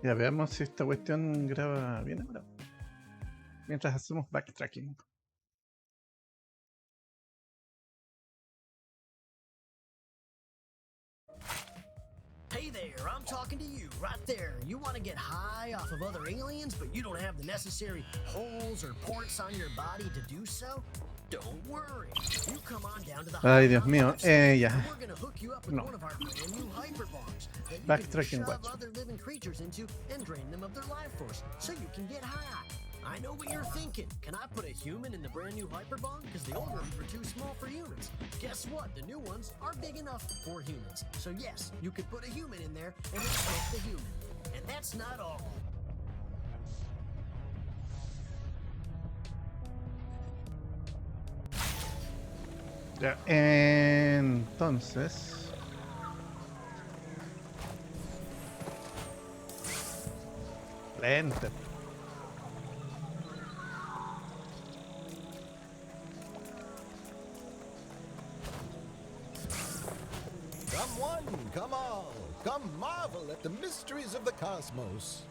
Ya veamos si esta cuestión graba bien ahora. Mientras hacemos backtracking. Hey there, I'm talking to you right there. You want to get high off of other aliens, but you don't have the necessary holes or ports on your body to do so? Don't worry. You come on down to the Ay, Dios mío. Ya. We're going to hook you up with one of our brand new hyperbombs that you Backtracking, can shove watch. other living creatures into and drain them of their life force so you can get high. I know what you're thinking. Can I put a human in the brand new hyperbomb? Because the old ones were too small for humans. Guess what? The new ones are big enough for humans. So yes, you could put a human in there and then smoke the human. And that's not all. Ya, entonces. Enter. Come one, come all, come marvel at the mysteries of the cosmos.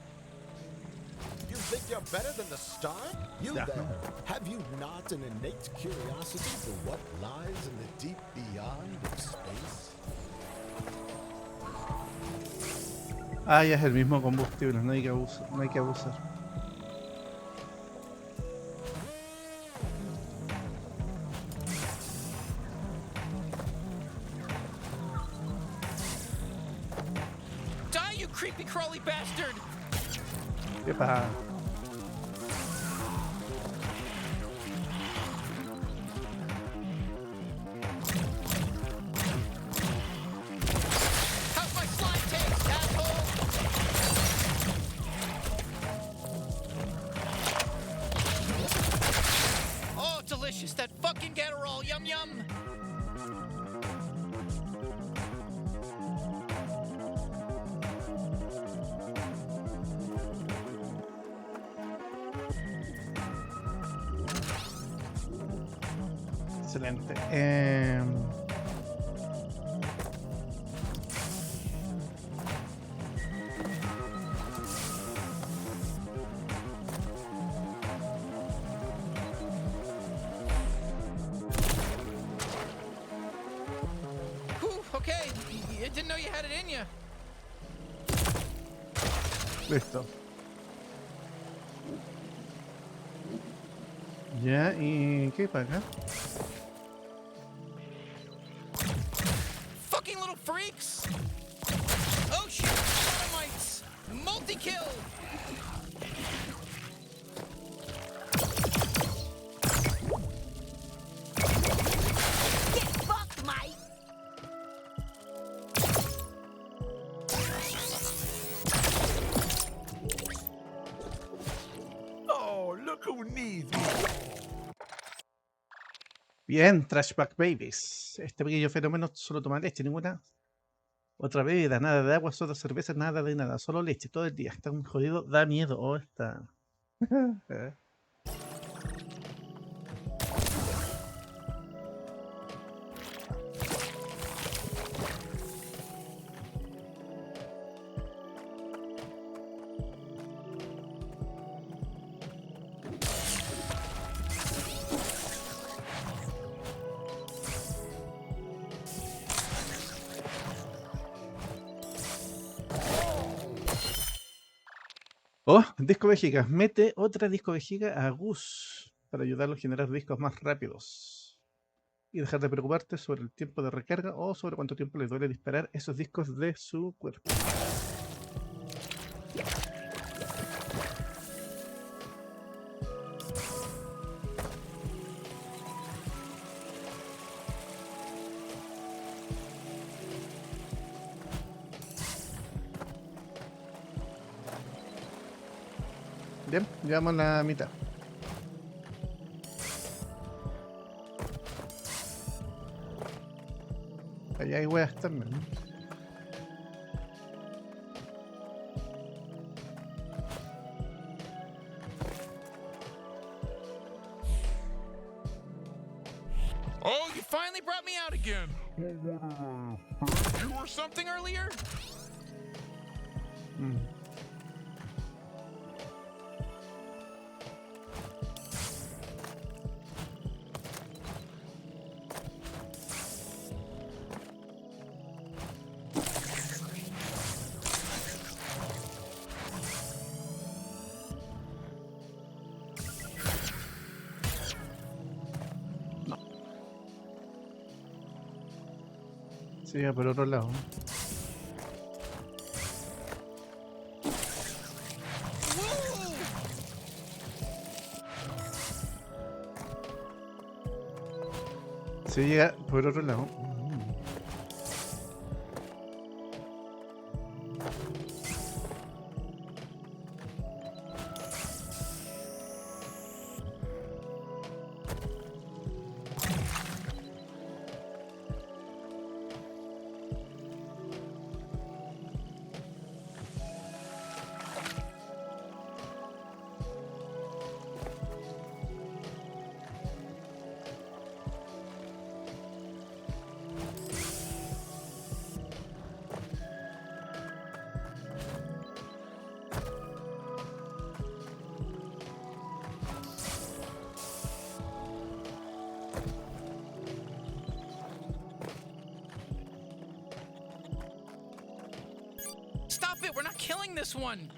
You think you're better than the star? You Yeah. there, have you not an innate curiosity for what lies in the deep beyond of space? Ah, ya es el mismo combustible, no hay que abusar. No hay que abusar. Die, you creepy crawly bastard! ¿Qué pasa? How's my slime taste, asshole? Oh, delicious. That fucking Gatterall. Yum yum. Excelente. Whew, okay. I didn't know you had it in you. Listo. Ya, ¿y qué para acá? Fucking little freaks! Oh shit! Sodomites! Multi-kill! Get fucked, mate! Oh, look who needs me. Bien, Trashback Babies. Este pequeño fenómeno solo toma leche, ninguna otra bebida, nada de agua, soda, cerveza, nada de nada, solo leche todo el día. Está un jodido, da miedo. Oh, está. Oh, disco vejiga. Mete otra disco vejiga a Gus para ayudarlo a generar discos más rápidos. Y dejar de preocuparte sobre el tiempo de recarga o sobre cuánto tiempo le duele disparar esos discos de su cuerpo. Bien, llevamos la mitad. Allá hay weas también. Oh, you finally brought me out again. You were something earlier? Se llega por otro lado. Woo! Se llega por otro lado. Stop it! We're not killing this one!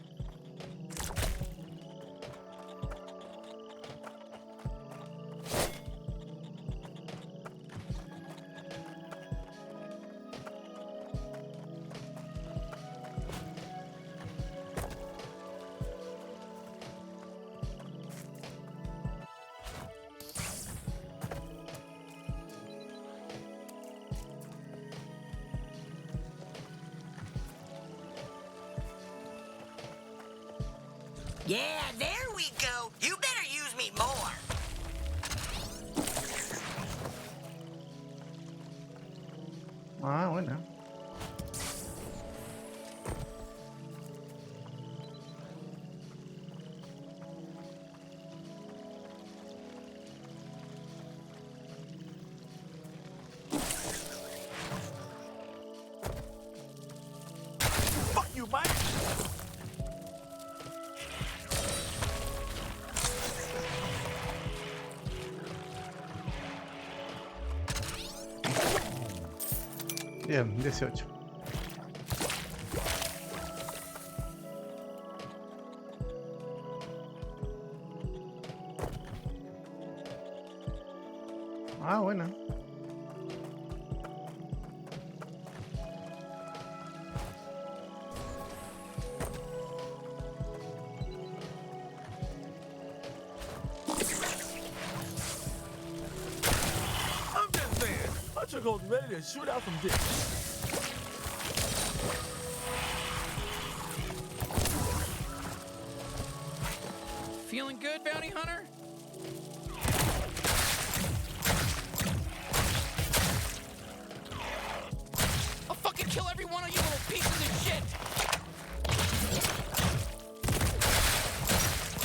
Yeah, there we go. You better use me more. Ah, buena. Fuck you, Mike! Bien, 18. Ah, buena. I'm just saying, Hunter goes ready to shoot out some dick. Feeling good, bounty hunter? I'll fucking kill every one of you little pieces of shit!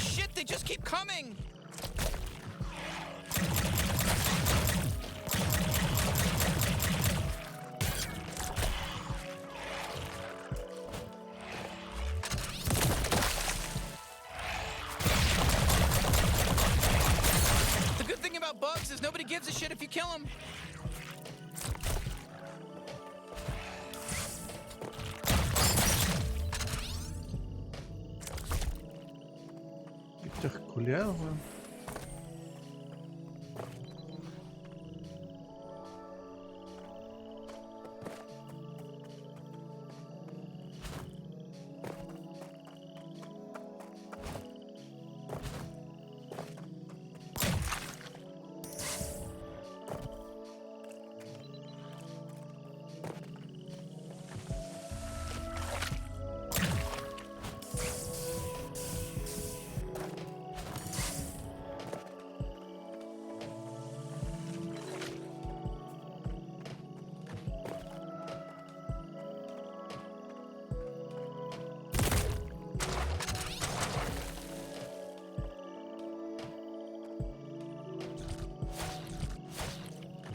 Shit, they just keep coming! The good thing about bugs is nobody gives a shit if you kill them. Estos culiados, weón.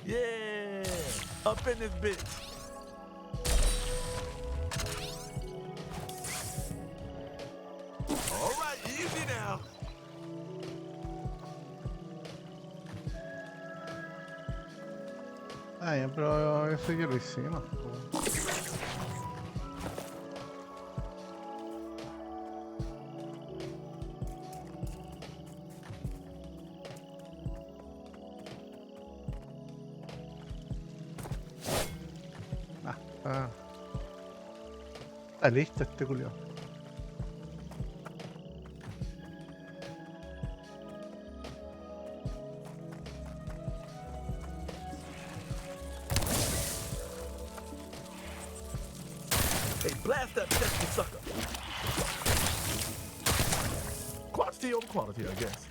Yeah, up in this bitch. All right, easy now. Ah, ya, pero eso ya lo hicimos. Po. Ah, listo este culiao. Hey, blast that pesky sucker. Quantity over quality, I guess.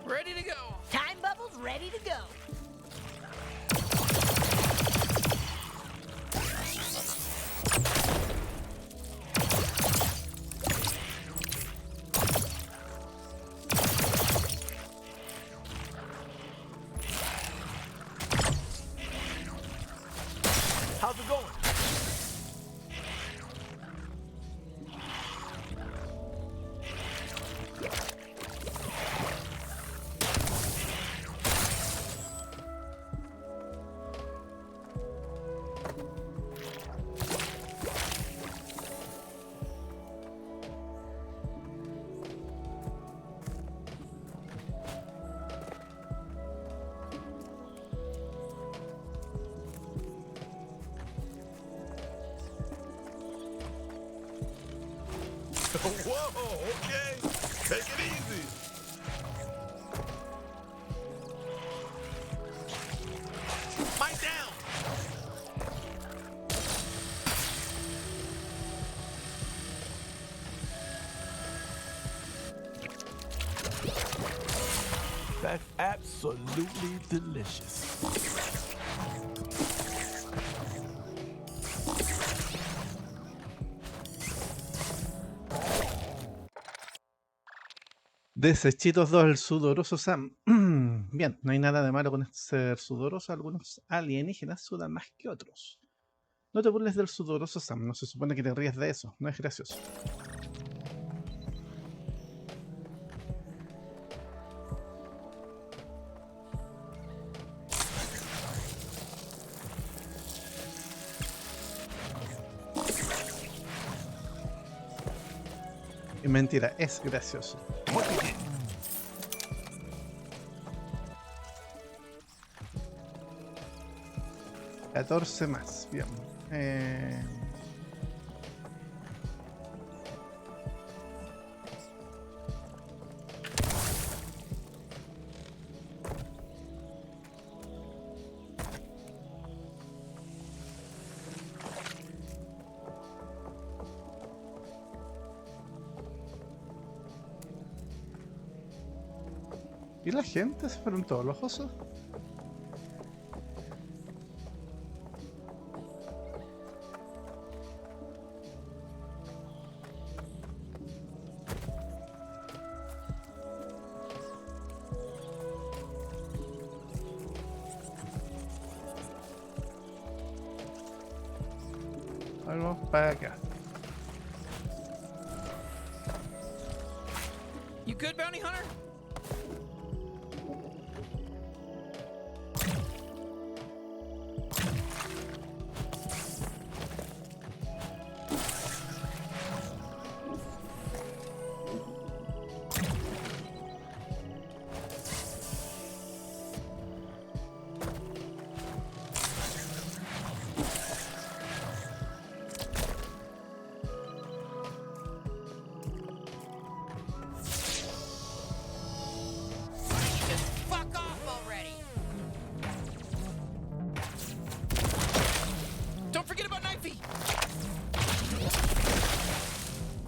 Ready to go. Time bubble's ready to go. How's it going? Whoa, okay. Take it easy. Mic down. That's absolutely delicious. Desechitos 2, el sudoroso Sam. Bien, no hay nada de malo con ser sudoroso. Algunos alienígenas sudan más que otros. No te burles del sudoroso Sam, no se supone que te ríes de eso, no es gracioso. Y mentira, es gracioso. 14 más, bien. ¿Y la gente? ¿Se fueron todos los osos? Vamos para acá. You good, bounty hunter?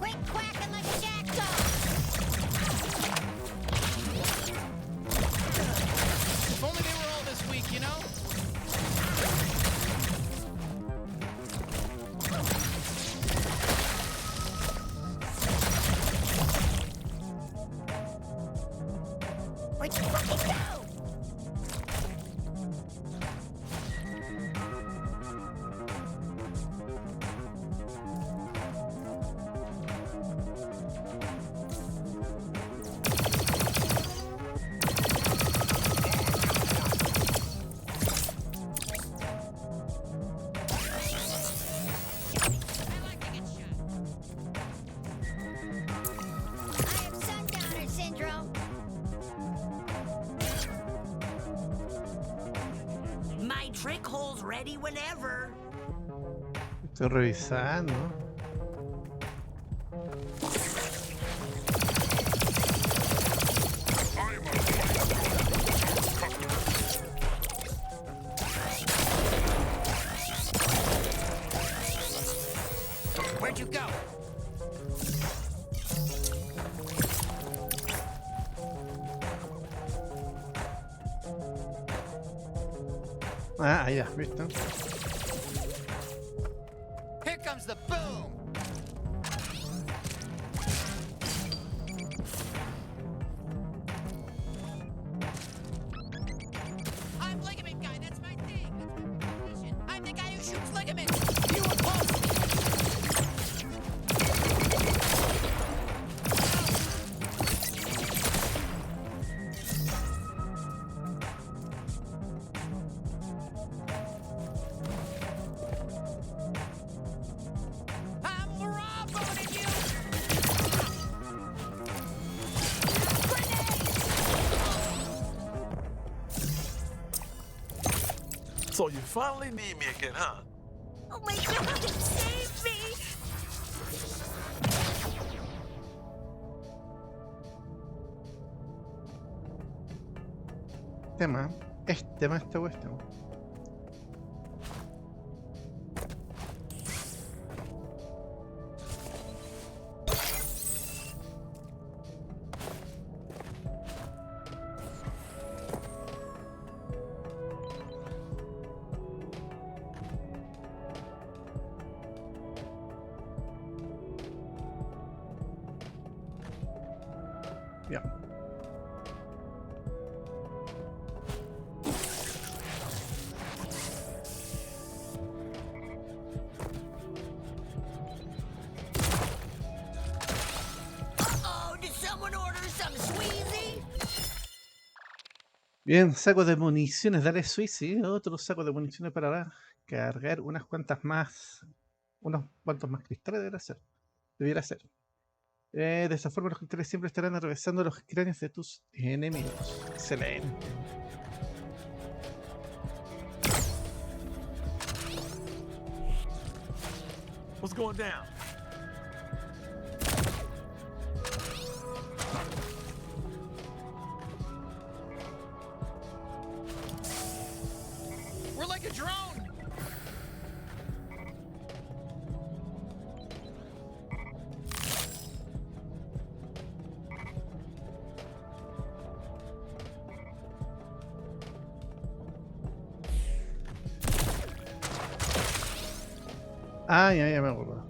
Quit quacking like a jackdaw. If only they were all this weak, you know? Where'd you fucking go? My trick hole's ready whenever. Estoy revisando. Where'd you go? Ah, ya, ¿viste? Here comes the boom! I'm ligament guy, that's my thing. That's my position. I'm the guy who shoots ligaments. You oppose me. I'm raw boning you. So you finally need me again, huh? Oh my god, save me! Tema. Tema esta cuestión. Ya. Uh-oh, did someone order some sweezy? Bien, saco de municiones, dale Suizi, otro saco de municiones para cargar unas cuantas más, unos cuantos más cristales debiera ser. De esta forma los cristales siempre estarán atravesando los cráneos de tus enemigos. Excelente. What's going down? We're like a drone. Ah, ya me acuerdo.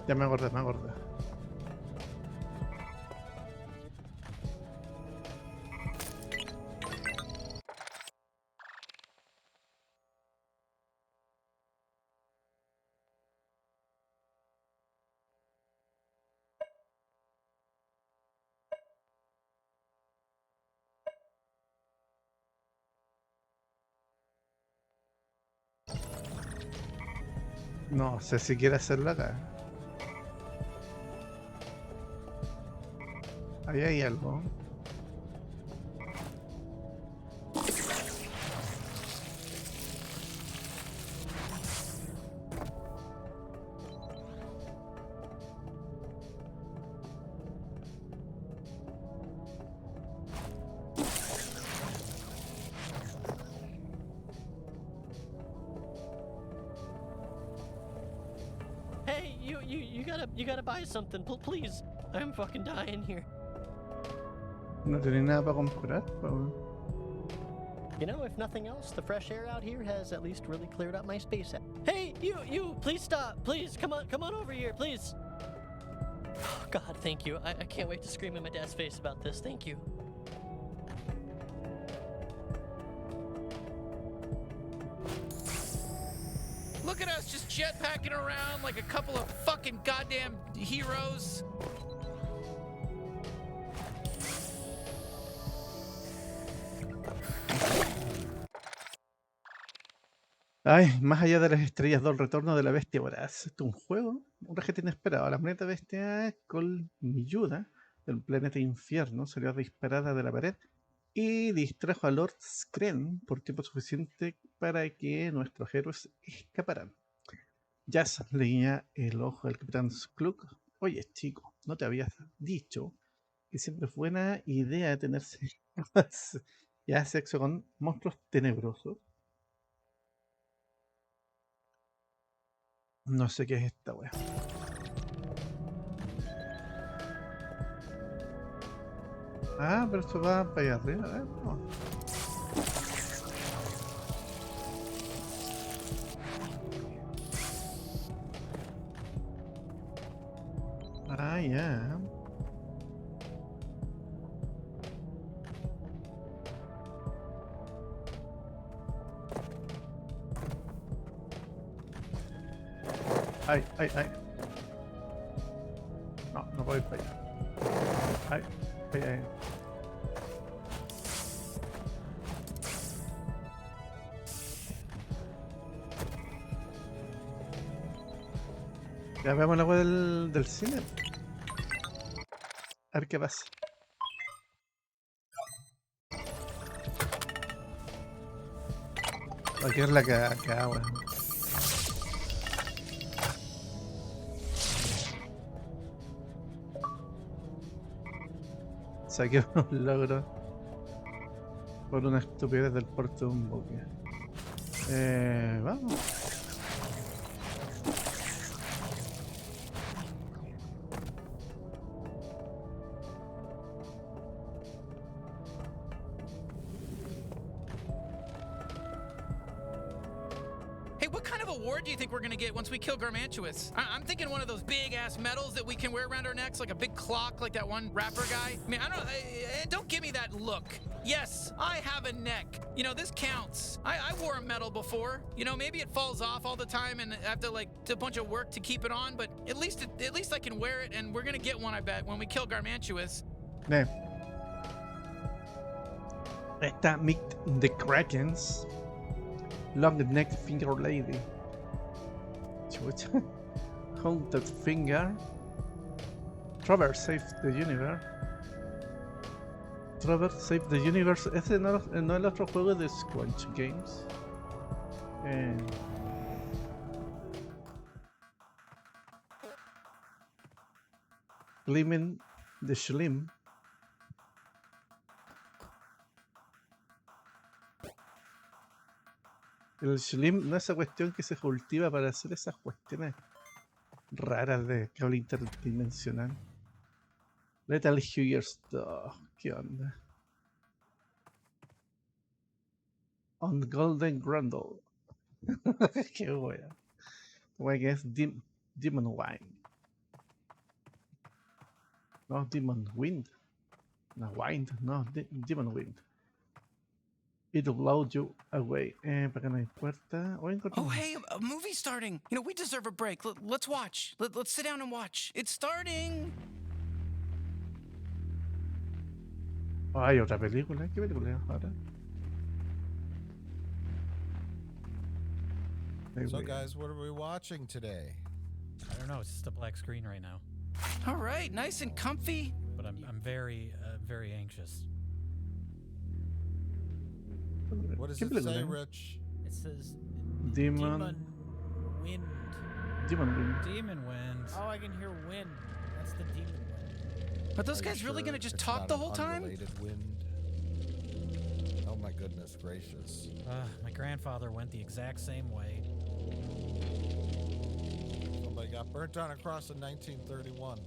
Ya me acordé. No sé si quiere hacerlo acá. Ahí hay algo. Hey, you gotta buy something, please. I'm fucking dying here. No tiene nada para comprar. You know, if nothing else, the fresh air out here has at least really cleared up my space. Hey, you, please stop. Please, come on over here, please. Oh, God, thank you. I can't wait to scream in my dad's face about this. Thank you. Look at us just jetpacking around like a couple of fucking goddamn heroes. Ay, más allá de las estrellas del retorno de la bestia voraz. Esto es un juego, un rescate inesperado. La planeta bestia colmilluda del planeta infierno salió disparada de la pared y distrajo a Lord Skren por tiempo suficiente para que nuestros héroes escaparan. Jazz le guiña el ojo al capitán Skluk. Oye, chico, ¿no te habías dicho que siempre es buena idea tenerse ya sexo con monstruos tenebrosos? No sé qué es esta wea. Ah, pero esto va para allá arriba. No. Ah, ya. Ay, ay, ay. No, no puedo ir para allá. Ay, ay, ay. Ya veamos la web del cine. A ver qué pasa. Va a quedar la caca, weón. Saqué un logro por una estupidez del puerto de un buque. Vamos. Hey, what kind of award do you think we're gonna get once we kill Garmantuous? I'm thinking one of those big ass medals that we can wear around our necks, like a big clock, like that one rapper guy. I mean, I don't give me that look. Yes, I have a neck. You know, this counts. I wore a medal before. You know, maybe it falls off all the time and I have to like do a bunch of work to keep it on, but at least I can wear it, and we're gonna get one, I bet, when we kill Garmantuous. Está Mick the Krakens. Long Neck Finger Lady. Chucha. Haunted Finger. Trover Save the Universe. Trover Save the Universe. Ese no es el otro juego de Squanch Games. Gleaming the Slim. El Slim no es esa cuestión que se cultiva para hacer esas cuestiones raras de cable interdimensional. Lethal Huggers. Oh, ¿qué onda? On Golden Grundle. Qué wea. Wea que es Demon Wine. No, Demon Wind. No, Wind. No, Demon Wind. It'll blow you away. Para que no hay puerta. Oh, hey, a movie's starting. You know, we deserve a break. Let's watch. Let's sit down and watch. It's starting. Oh, hay otra película. ¿Qué película es ahora? So, guys, what are we watching today? I don't know. It's just a black screen right now. All right, nice and comfy. But I'm very anxious. What does it say, Rich? It says Demon Wind. Demon Wind. Demon Wind. Oh, I can hear wind. That's the demon wind. Are those guys really gonna just talk the whole time? Wind? Oh my goodness gracious. My grandfather went the exact same way. Somebody got burnt on a cross in 1931.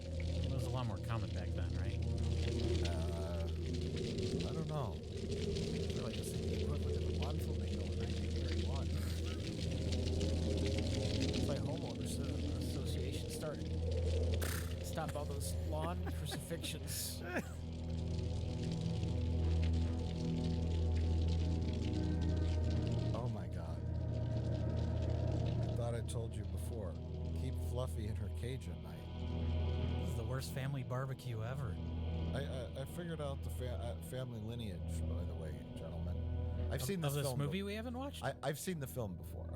There was a lot more common back then, right? I don't know. Really, it's the equivalent of a lawn tornado in 1931. That's why homeowners association started. Stop all those lawn crucifixions. Oh my God. I thought I told you before. Keep Fluffy in her cage at night. This is the worst family barbecue ever. I figured out the family lineage, by the way, gentlemen. I've seen this film. Of this movie we haven't watched? I've seen the film before,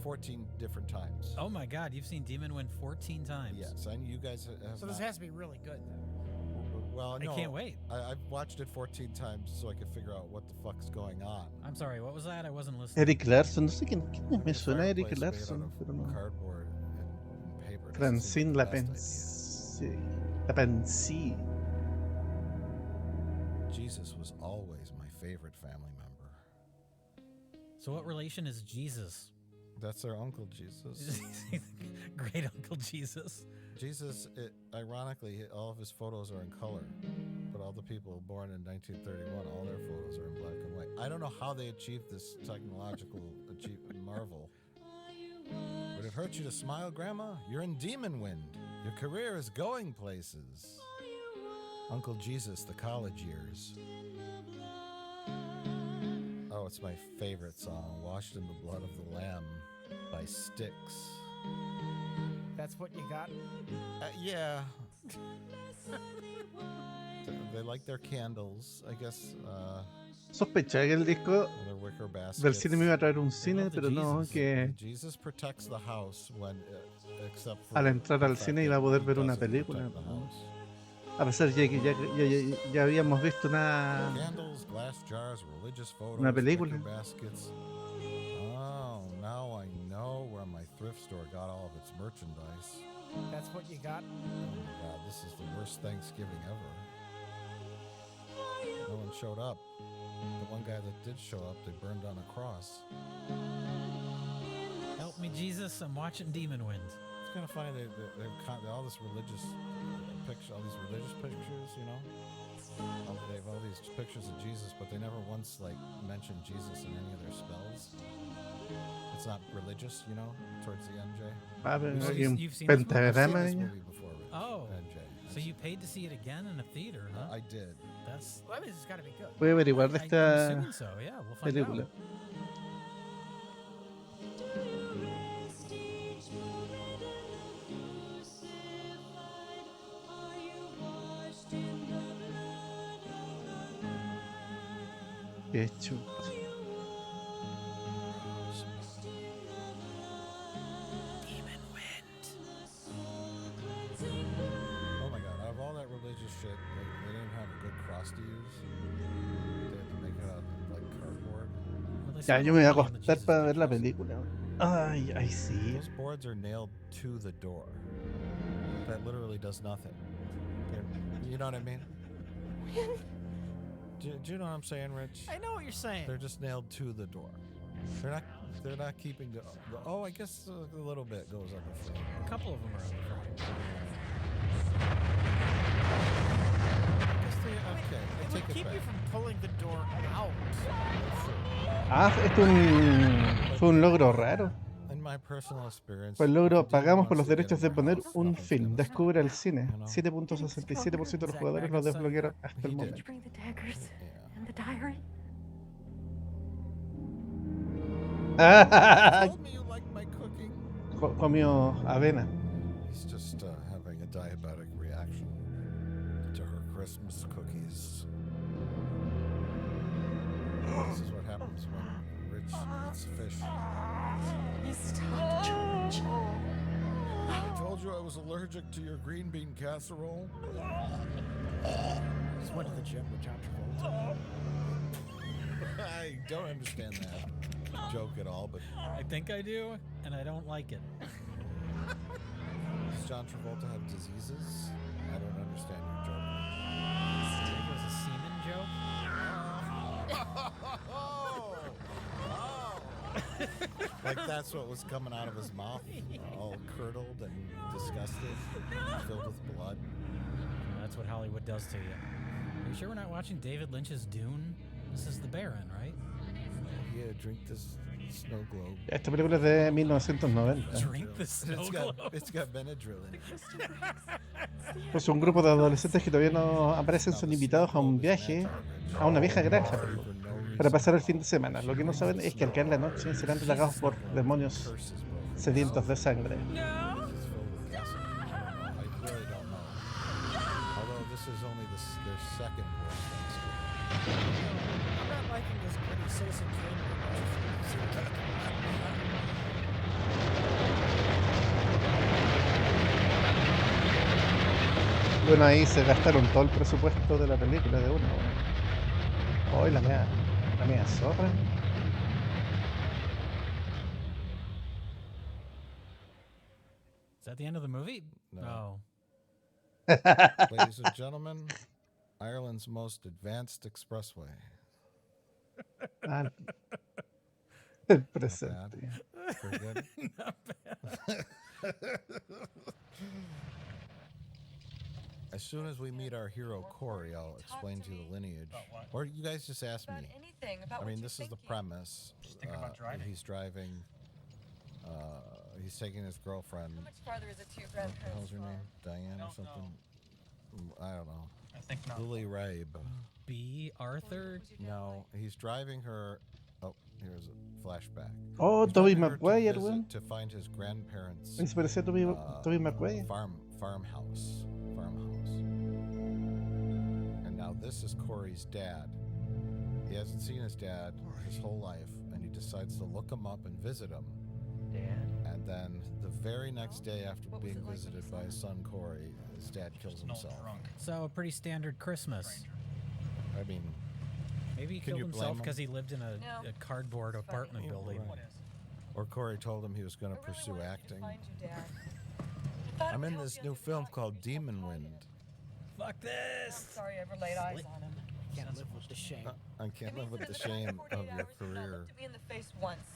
14 different times. Oh my God, you've seen Demon Wind 14 times. Yes, I know you guys have. So this has to be really good then. Well, no, I can't wait. I've watched it 14 times so I can figure out what the fuck's going on. I'm sorry, what was that? I wasn't listening. Eric Larson, no sé quién es, me The suena Eric fireplace made Larson, out of pero no. cardboard and paper. doesn't seem Francine like the best idea. Lapency. Jesus was always my favorite family member. So what relation is Jesus? That's their Uncle Jesus. Great Uncle Jesus. Jesus, ironically, all of his photos are in color, but all the people born in 1931, all their photos are in black and white. I don't know how they achieved this technological marvel. Would it hurt you to smile, Grandma? You're in demon wind. Your career is going places. Uncle Jesus, the college years. Oh, it's my favorite song, Washed in the Blood of the Lamb by Styx. That's what you got? Yeah. They like their candles, I guess. Sospechaba que el disco Their wicker baskets. del cine me iba a traer un cine, pero no, que Jesus protects the house when, except for al entrar al the fact cine iba a that poder he ver una doesn't película. protect the house. A pesar de que ya habíamos visto Candles, glass jars, religious photos, una película. wicker baskets. Oh, now I know where my thrift store got all of its merchandise. That's what you got? Oh my God, this is the worst Thanksgiving ever. No one showed up. The one guy that did show up, they burned on a cross. Help me, Jesus, I'm watching Demon Wind. It's kind of funny. They've all this religious picture, all these religious pictures, you know. They have all these pictures of Jesus, but they never once mentioned Jesus in any of their spells. It's not religious, you know. Towards the end, Jay. You've seen this movie? I've seen Pentagrama. this movie before. Oh. Jay. So you paid to see it again in a theater, huh? I did. That's. Well, I mean, it's got to be good. Voy a averiguar de I'm esta assuming so. Yeah, we'll find película. out. Qué chulo. Oh my God! Out of all that religious shit, they didn't have a good cross to use. They had to make it out of cardboard. Well, they Ya, spent yo me voy a money on the acostar Jesus para ver la pictures. película. Ay, sí. Those boards are nailed to the door. That literally does nothing. You know what I mean? Do you know what I'm saying, Rich? I know what you're saying. They're just nailed to the door. They're not keeping the oh, I guess a little bit goes on the front. A couple of them are on the front. I guess okay, I It take would it keep back. you from pulling the door out. Ah, esto fue un logro raro. In my personal experience, Fue el logro, if you pagamos didn't por los want to derechos get de poner involved, un nothing's film. gonna Descubre el stop, cine. you know? 7.67% de los jugadores lo desbloquearon hasta el He momento. did. Bring the daggers Yeah. and the diary. Told me you like my cooking. Comió avena. He's just having a diabetic reaction to her Christmas cookies. This is what happens when Rich eats fish. Stop, George. I told you I was allergic to your green bean casserole. Just went to the gym with John Travolta. I don't understand that joke at all, but I think I do, and I don't like it. does John Travolta have diseases? I don't understand your joke. I think it was a semen joke. Like that's what was coming out of his mouth, all curdled and disgusted, filled with blood. That's what Hollywood does to you. Are you sure we're not watching David Lynch's Dune? This is the Baron, right? Yeah, drink this snow globe. Esta película es de 1990. Drink the snow globe. It's got Benadryl in it. Pues un grupo de adolescentes que todavía no aparecen son invitados a un viaje a una vieja granja para pasar el fin de semana. Lo que no saben es que al caer la noche serán relagados por demonios sedientos de sangre. I really don't know. Although this is only their second worst Thanksgiving. I'm not liking this pretty Citizen Kane. Bueno, ahí se gastaron todo el presupuesto de la película de uno. Hoy la mea zorra. Is that the end of the movie? No. Oh. Ladies and gentlemen, Ireland's most advanced expressway. Ah, el Not bad. presente. Pretty good. Not bad. As soon as we meet our hero Corey, I'll explain to you the lineage. Or you guys just ask me. I mean, this is the premise. He's driving. He's taking his girlfriend. How much farther is it to your What the grandparents' hell's her farm? name? Diane or something? I don't know. I think not. Lily Rabe. B. Arthur. No, he's driving her. Oh, here's a flashback. Oh, He's Tobey driving her to Maguire, visit- weón. To find his grandparents. Ahí se parecía a Tobey Maguire. Farmhouse. And now this is Corey's dad. He hasn't seen his dad his whole life, and he decides to look him up and visit him. Dad. And then the very next day after being visited by his son Corey, his dad kills An old himself. drunk. So a pretty standard Christmas. I mean, Maybe he Can killed you blame himself him? because he lived in No. a cardboard It's apartment funny. building. Right. What is? or Corey told him he was going to I really pursue wanted to acting. find you, Dad. I thought it I'm would in help this you new under film thought. called You can't Demon hide Wind. it. Fuck I'm this! sorry I ever laid eyes on him. Can't live with the shame. I It can't live means with that the in shame past of 48 your hours, you've not career. looked at me in the face once.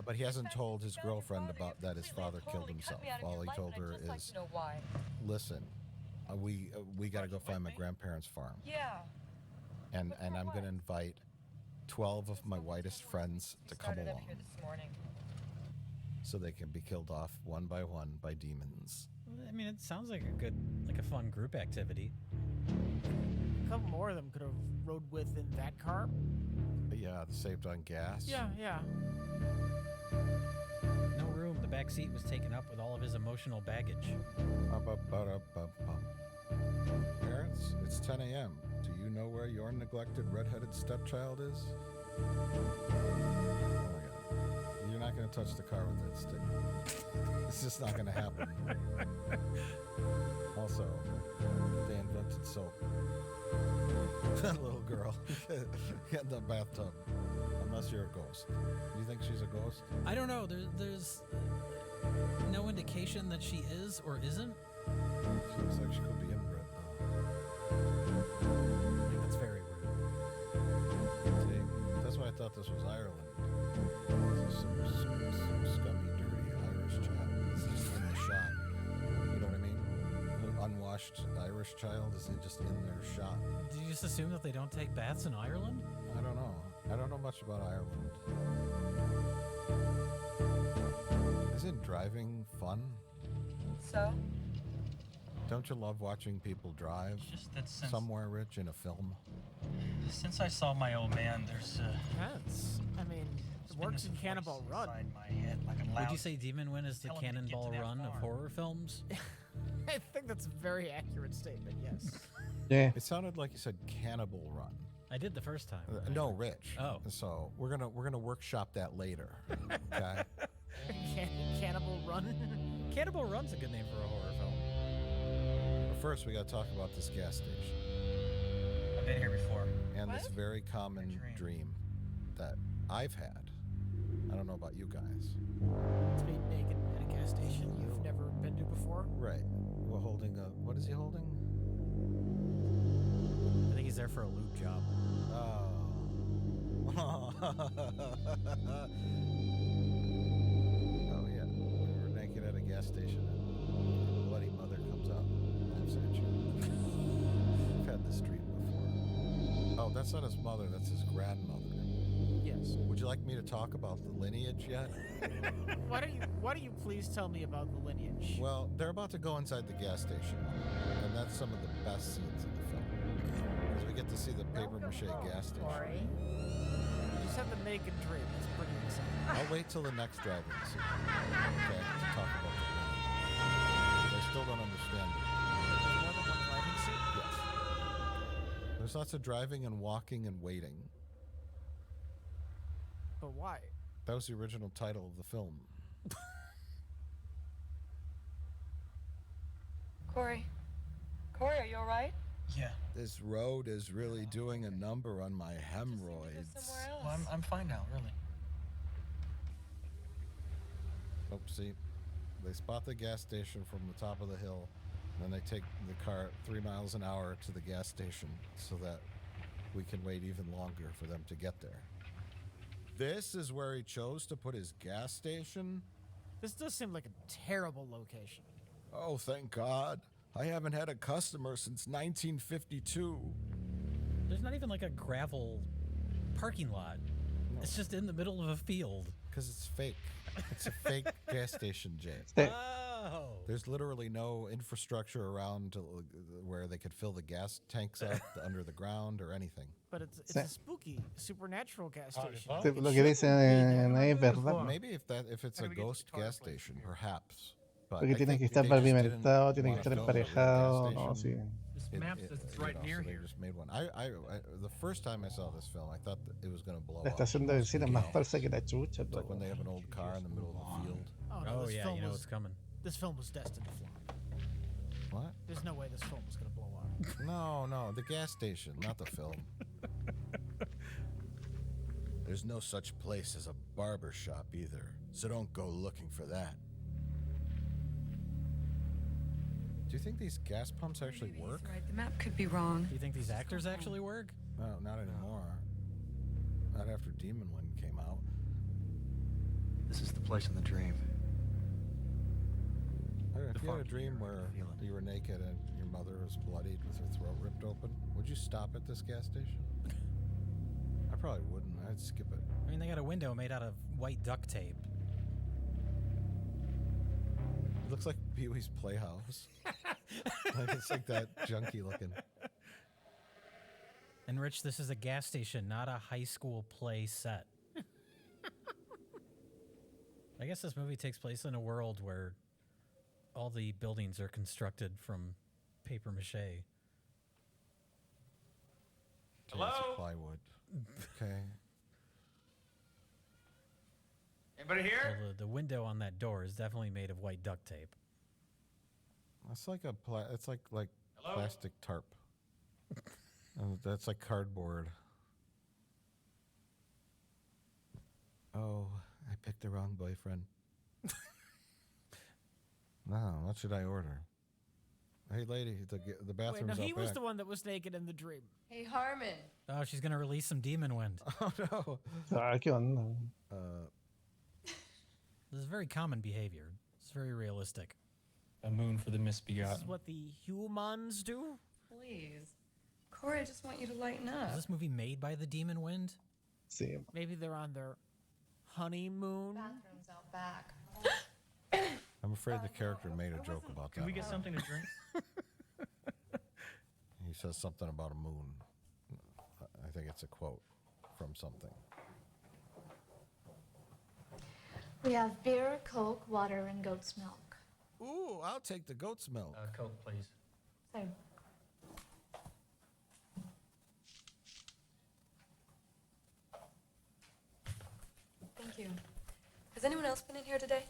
But he hasn't told his Found your girlfriend father, about you that his completely father and killed totally cut himself. me out of All your he life, told and her I'd just like is, to know why. listen, we got to go find my grandparents' farm. Yeah. And I'm going to invite 12 of my whitest friends to come Started up along here this morning. so they can be killed off one by demons. I mean, it sounds like a fun group activity. A couple more of them could have rode with in that car. Yeah, saved on gas. Yeah. No room. The back seat was taken up with all of his emotional baggage. Parents, it's 10 a.m. Do you know where your neglected redheaded stepchild is? Oh my god. You're not going to touch the car with that stick. It's just not going to happen. Also, they invented soap. That little girl. Get in the bathtub. Unless you're a ghost. You think she's a ghost? I don't know. There's no indication that she is or isn't. She looks like she could be inbred, though. I think that's very rude. See, that's why I thought this was Ireland. This is some scummy, dirty Irish child. It's just in the shot. You know what I mean? The unwashed Irish child is just in their shot. Did you just assume that they don't take baths in Ireland? I don't know. I don't know much about Ireland. Isn't driving fun? So? Don't you love watching people drive It's just that somewhere rich in a film? since I saw my old man, there's Depends. I mean, it works in Cannonball Run. My head like a Would loud you say Demon Wind is the telling me to get to cannonball that run of farm. horror films? I think that's a very accurate statement, yes. Yeah. It sounded like you said Cannibal Run. I did the first time. No, Rich. Oh. So we're gonna workshop that later. Okay. Cannibal Run. Cannibal Run's a good name for a horror film. But first, we gotta talk about this gas station I've been here before. and this What? very common dream that I've had. I don't know about you guys. To be naked at a gas station you've never been to before. Right. We're holding a. What is he holding? I think he's there for a lube job. Oh. Oh yeah. We were naked at a gas station and bloody mother comes out and laughs at you. I've had this dream before. Oh, that's not his mother, that's his grandmother. Yes. Would you like me to talk about the lineage yet? Why don't you please tell me about the lineage? Well, they're about to go inside the gas station, and that's some of the best scenes in the film. Because we get to see the paper mache gas station. Corey. You just had the naked dream. That's pretty exciting. I'll wait till the next driving scene, okay, to talk about the lineage. Because I still don't understand it. More than one driving scene? Yes. There's lots of driving and walking and waiting. But why? That was the original title of the film. Corey. Corey, are you all right? Yeah. This road is really doing a number on my hemorrhoids. Somewhere else. Well, I'm fine now, really. Oh, see, they spot the gas station from the top of the hill, and then they take the car 3 miles an hour to the gas station so that we can wait even longer for them to get there. This is where he chose to put his gas station? This does seem like a terrible location. Oh, thank God. I haven't had a customer since 1952. There's not even like a gravel parking lot. No. It's just in the middle of a field. Because it's fake. It's a fake gas station, Jay. Oh. There's literally no infrastructure around where they could fill the gas tanks up under the ground or anything. But it's a spooky, supernatural gas station. Sí, lo que dicen es verdad. Maybe if it's a ghost gas station, perhaps. But Porque I tiene que think estar they just didn't pavimentado, tiene que wanna estar film a real gas emparejado, no, station. sí. This map says it's right near so they here. just made one. The first time I saw this film, I thought that it was going to blow La up. estación de benzina es más falsa que la chucha. It's like when they have an old car in the middle of the field. Oh, this yeah, film you know was, it's coming. This film was destined to flop. What? There's no way this film was going to blow up. No, the gas station, not the film. There's no such place as a barber shop either, so don't go looking for that. Do you think these gas pumps actually Maybe work? he's right. The map could be wrong. Do you think these actors actually work? No, not anymore. Not after Demon Wind came out. This is the place in the dream. If you had a dream where you were naked and your mother was bloodied with her throat ripped open, would you stop at this gas station? I probably wouldn't. I'd skip it. I mean, they got a window made out of white duct tape. It looks like Pee-wee's Playhouse. Like it's like that junky looking. And Rich, this is a gas station, not a high school play set. I guess this movie takes place in a world where all the buildings are constructed from paper mache. Hello? Plywood. Okay. Anybody here? Well, the window on that door is definitely made of white duct tape. That's like it's like Hello? plastic tarp. That's like cardboard. Oh, I picked the wrong boyfriend. No, what should I order? Hey, lady, the Wait, bathroom's no, he out was back. the one that was naked in the dream. Hey, Harmon. Oh, she's gonna release some demon wind. Oh no. Ah, ¿qué onda? This is very common behavior. It's very realistic. A moon for the This misbegotten. is what the humans do? Please. Corey, I just want you to lighten Is up. this movie made by the demon wind? Sí. Maybe they're on their honeymoon. Bathroom's out back. I'm afraid the character made a joke about that. Can we get something to drink? He says something about a moon. I think it's a quote from something. We have beer, Coke, water, and goat's milk. Ooh, I'll take the goat's milk. Coke, please. Same. Thank you. Has anyone else been in here today?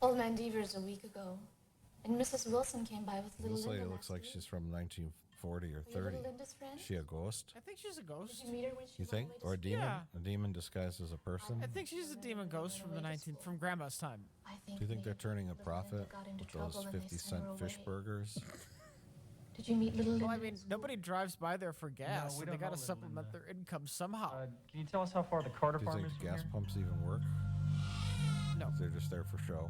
Old man Deaver's a week ago. And Mrs. Wilson came by with little This lady Linda looks last like week. she's from 1940 or Were you 30. little Linda's friend? Is she a ghost? I think she's a ghost. Did you meet her when she You was on think? the way to Or a school? demon? Yeah. A demon disguised as a person? I think she's a demon ghost from from Grandma's time. I think Do you think they're maybe turning a little profit Linda got into with those trouble and they 50 sent her cent fish away. burgers? Did you meet little Linda? Well, I mean, nobody drives by there for gas, we so they don't gotta know Little supplement Linda. their income somehow. Can you tell us how far the Carter Do you farm think is from gas here? pumps even work? No. They're just there for show.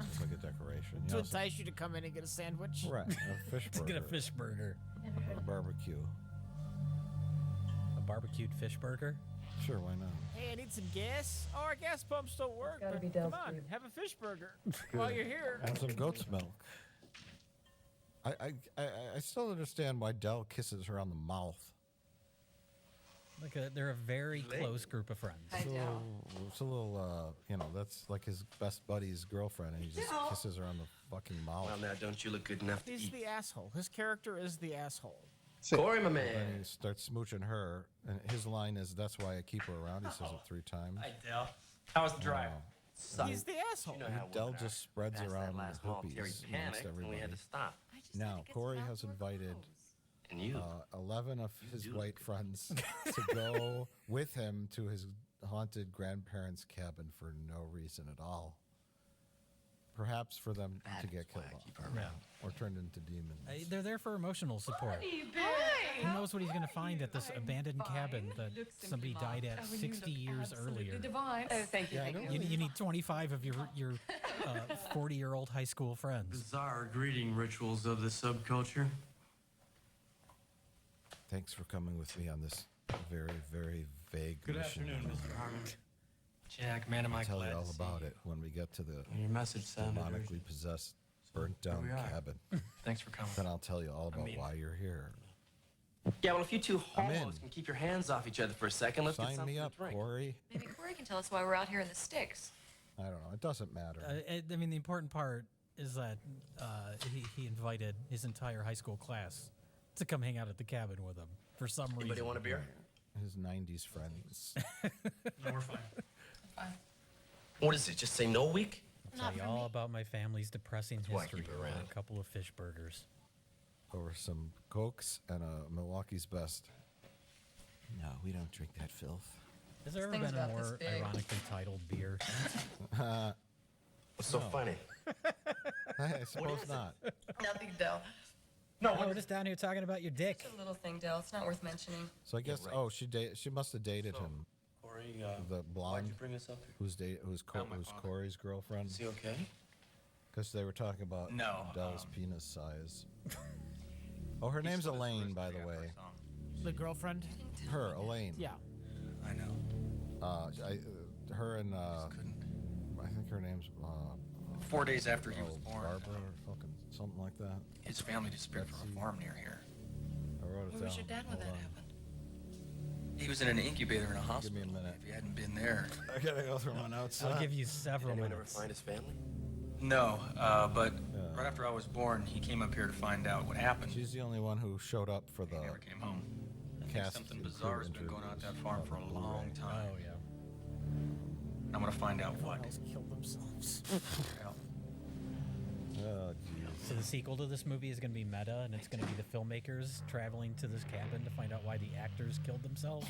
It's like a decoration. To You know, entice you to come in and get a sandwich. right, a fish To burger. get a fish burger. A barbecue. A barbecued fish burger? Sure, why not? Hey, I need some gas. Oh, our gas pumps don't work. gotta But be come Dell's on, food. have a fish burger while you're here. And some goat's milk. I still understand why Dell kisses her on the mouth. They're a very close group of friends. It's a little, that's like his best buddy's girlfriend, and he just kisses her on the fucking mouth. Well, now, don't you look good enough to He's eat? the asshole. His character is the asshole. Corey, my Then man. he starts smooching her, and his line is, "That's why I keep her around." He says it 3 times. Hi, Dell. How was the drive? sucked. He's the asshole. You know how Dell women are. just spreads Past that around last the mall, hoopies Terry amongst panicked, and everybody. we had to stop. Now, Corey has invited And you? 11 of his white friends to go with him to his haunted grandparents' cabin for no reason at all. Perhaps for them to get killed off or turned into demons. They're there for emotional support. Who knows what he's going to find at this abandoned cabin that somebody died at 60 years earlier? Divine. Oh, thank you. Yeah, I thank know. you. You need 25 of your 40-year-old high school friends. Bizarre greeting rituals of the subculture. Thanks for coming with me on this very, very vague Good mission. afternoon, Mr. Harmon. Jack, man, am I I'll tell glad you all to see about you. it when we get to the Your message sounded demonically urgent. possessed, burnt down we are. cabin. Thanks for coming. Then I'll tell you all about mean- why you're here. Yeah, well, if you two I'm in. homos can keep your hands off each other for a second, let's get Sign something me up, to drink. Corey. Maybe Corey can tell us why we're out here in the sticks. I don't know. It doesn't matter. I mean, the important part is that he invited his entire high school class to come hang out at the cabin with him for some Anybody reason. want a beer? His 90s friends. No, we're fine. What is it? Just say no week? I'll tell you all about my family's depressing why I history keep it over around. a couple of fish burgers. Over some Cokes and a Milwaukee's Best. No, we don't drink that filth. Has there ever thing's been a about this more big. ironically titled beer? What's so funny? I suppose not. Nothing, Dell. No, we're just down here talking about your dick. It's a little thing, Dell. It's not worth mentioning. So I guess, right. oh, she must have dated him. Corey, The why'd blonde you bring us up here? who's Found my father. Corey's girlfriend. Is he okay? Because they were talking about No, Dell's penis size. Oh, her name's Elaine, by the way. The girlfriend? Her, Elaine. Yeah. I know. Her and I think her name's 4 days after he was born, Barbara or fucking something like that. his family disappeared from a farm near here. I wrote it Where down. was your dad when Hold that on. happened? He was in an incubator in a Give hospital. me a minute. If he hadn't been there. I gotta go through one outside. I'll give you Did several anyone ever minutes. find his family? No, but Yeah. right after I was born, he came up here to find out what happened. She's the only one who showed up for He the never came home. I think cast. something and bizarre crew has been going on at that interviews farm for a on long Blu-ray. time. Oh, yeah. I'm gonna find out what. Everyone else killed themselves. Yeah. Oh, jeez. So the sequel to this movie is going to be meta, and it's going to be the filmmakers traveling to this cabin to find out why the actors killed themselves.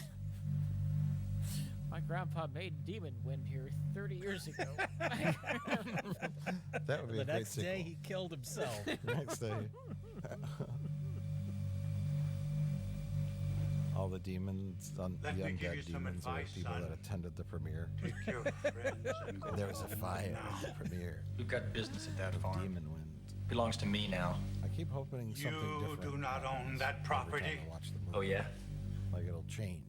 My grandpa made Demon Wind here 30 years ago. That would be The a great next sequel. day, he killed himself. Next day. All the demons, the undead demons, are people that attended the premiere. There was a fire at the premiere. We've got business at that farm. Demon Wind. Belongs to me now. I keep hoping something different. do not own happens that every time property. I watch the movie. Oh, yeah? Like it'll change.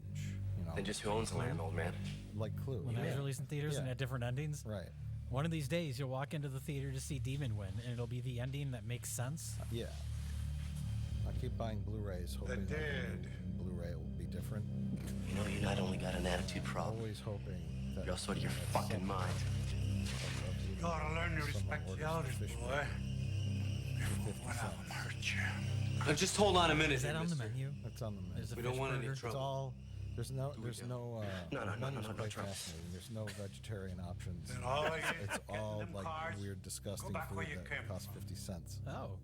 You know. Then just who owns the land, old man? Like Clue. When that was released in theaters and Yeah. had different endings. Right. One of these days, you'll walk into the theater to see Demon Win, and it'll be the ending that makes sense. Yeah. I keep buying Blu-rays, hoping that the dead. new Blu-ray will be different. You know, you not only got an attitude problem, Always hoping that you're also out of your at fucking some mind. You gotta learn to someone respect orders the elders, fish boy. burger Before for 50 one of them cents. hurt you. Now, just hold on a minute Is that here, on the mister. menu? That's on the menu. There's a We fish don't want any burger. It's trouble. all there's no No, no, menus are quite trouble. fascinating. There's no vegetarian options. Then all you It's get all them like cars, weird, disgusting back food where you that came costs from. 50 cents. Oh.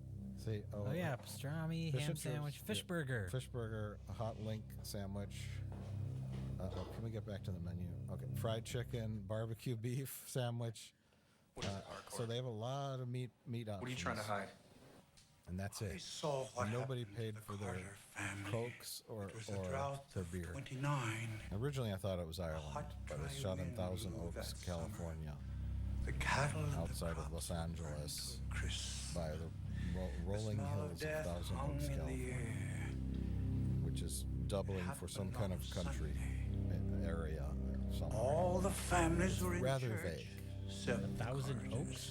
See, Oh, yeah. Pastrami, fish ham and chips, sandwich, fish yeah. burger. Fish burger, a hot link sandwich. Can we get back to the menu? Okay, fried chicken, barbecue beef sandwich. What is it, hardcore? So they have a lot of meat options. What are you trying to hide? And that's I it. saw what And nobody happened to paid the for their Carter family. Cokes or It was a drought their of beer. 29. Originally, I thought it was Ireland, hot, but it's dry shot in wind Thousand blew Oaks, that summer. California, The cattle and outside the of Los crops burned Angeles, to a crisp. by the The rolling smell hills of death Thousand hung Oaks, in the California, air. which is doubling for some kind of country area. Or something. All the families were in rather church. vague. Except the Thousand Carters. Oaks?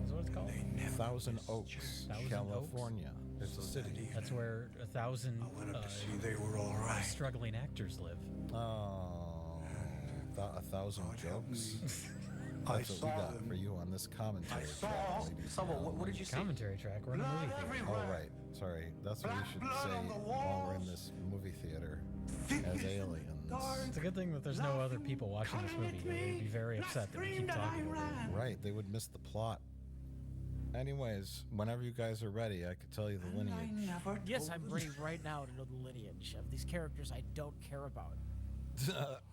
Is what it's called? They never Thousand missed Oaks, church. Thousand California. It's a city. That's where 1,000 I went up to see they were all right. struggling actors live. Oh, 1,000 jokes. I That's what we saw got them. for you on this commentary I track, saw- ladies. So, what did you say? Commentary track. We're in a movie theater. everywhere. Oh, right. Sorry. That's what we should Blood say on the while we're in walls. this movie theater as Figures from aliens. It's a good thing that there's no other people watching this movie. They'd be very upset that we keep talking about it. Right, they would miss the plot. Anyways, whenever you guys are ready, I could tell you the lineage. Yes, I'm ready right now to know the lineage of these characters I don't care about.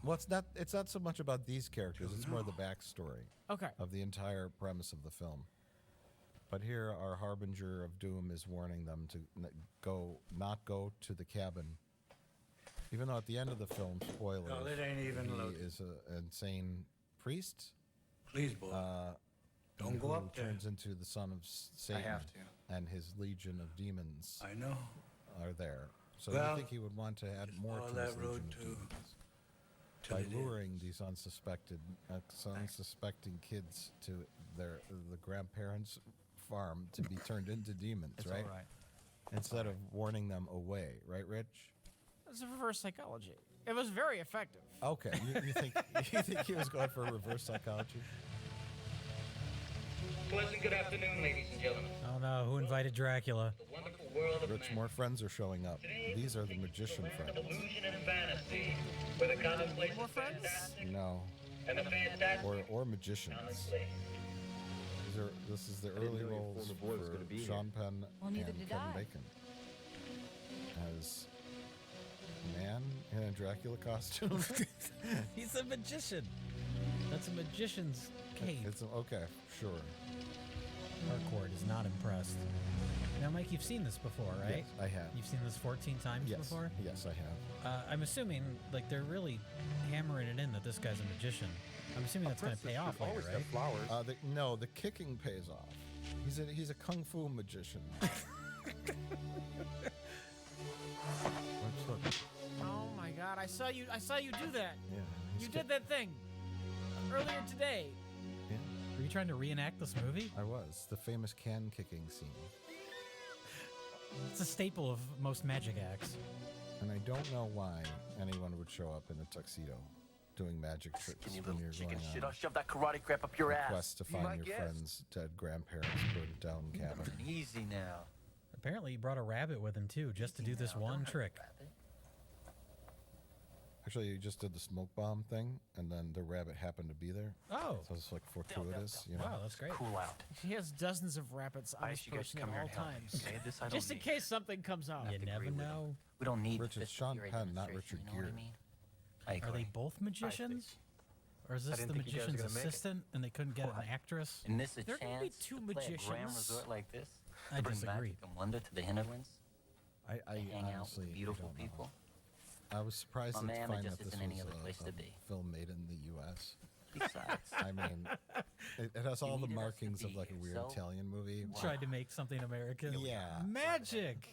Well, it's not so much about these characters, it's more the backstory of the entire premise of the film. But here, our harbinger of doom is warning them to not go to the cabin. Even though at the end of the film, spoiler, No, it ain't even he loaded. is an insane priest. Please, boy. Don't go up there. Turns into the son of Satan. have to. And his legion of demons I know. are there. So Well, you think he would want to add more follow to that his road legion of too. demons Till by it luring these unsuspecting kids to the grandparents' farm to be turned into demons, It's right? all right. Instead of warning them away, right, Rich? It's a reverse psychology. It was very effective. Okay, you think he was going for reverse psychology? Pleasant good afternoon, ladies and gentlemen. Oh no, who invited Dracula? The wonderful world of Rich, more friends are showing up. These are the magician friends. illusion and fantasy, where the commonplace is fantastic No, and the fantastic or magicians. commonplace. This is the early roles for Sean Penn Well, and neither Kevin did I. Bacon as a man in a Dracula costume. He's a magician. That's a magician's cape. It's okay, sure. Harcourt is not impressed. Now, Mike, you've seen this before, right? Yes, I have. You've seen this 14 times before? Yes, I have. I'm assuming, like, they're really hammering it in that this guy's a magician. I'm assuming that's going to pay off later, right? No, the kicking pays off. He's a kung fu magician. Look. Oh my God! I saw you do that. Yeah, You did that thing earlier today. Yeah, Were you trying to reenact this movie? I was. The famous can kicking scene. It's a staple of most magic acts. And I don't know why anyone would show up in a tuxedo doing magic tricks Skinny when little you're chicken going shit. on I'll shove that karate crap up your a ass. quest to Be find my your guest. friend's dead grandparents' burned down cabin. Easy now. Apparently, he brought a rabbit with him, too, just to do this one trick. Actually, you just did the smoke bomb thing, and then the rabbit happened to be there. Oh. So it's like fortuitous, you know. Wow, that's great. Cool out. He has dozens of rabbits on I his asked you guys to person come at here all and help me, times. okay? This I don't Just in need. case something comes out. You never know. We don't need Rich, it's Sean fifth-degree Penn, not demonstration, Richard you know what I Gere. mean? I Are agree. they both magicians? Or is this didn't the think you guys were magician's gonna make it. assistant and they couldn't get an actress? And this a There can be chance two to play a grand magicians. resort like this? I To bring disagree. magic and wonder to the hinterlands? I Hang out honestly with beautiful don't know. people? I was surprised My to man, it find just that this isn't any was other place to be. a film made in the U.S. Besides, I mean, it has all the needed us to markings of be like a here, weird so Italian movie, Tried to make something American. Yeah. Magic!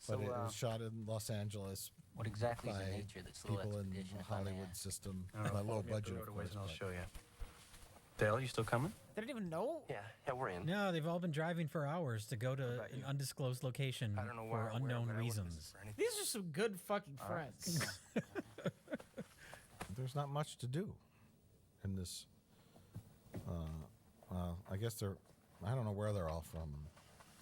but So, it was shot in Los Angeles what exactly is by the nature of this little people in expedition, the if I may Hollywood ask? system, I don't know, by follow low me up the budget, road of a ways course. and I'll but- show you. Dale, you still coming? They didn't even know. Yeah, we're in. No, they've all been driving for hours to go to an undisclosed location I don't know why for or where, unknown but I wouldn't miss reasons. it for anything. These are some good fucking friends. There's not much to do in this. I guess I don't know where they're all from.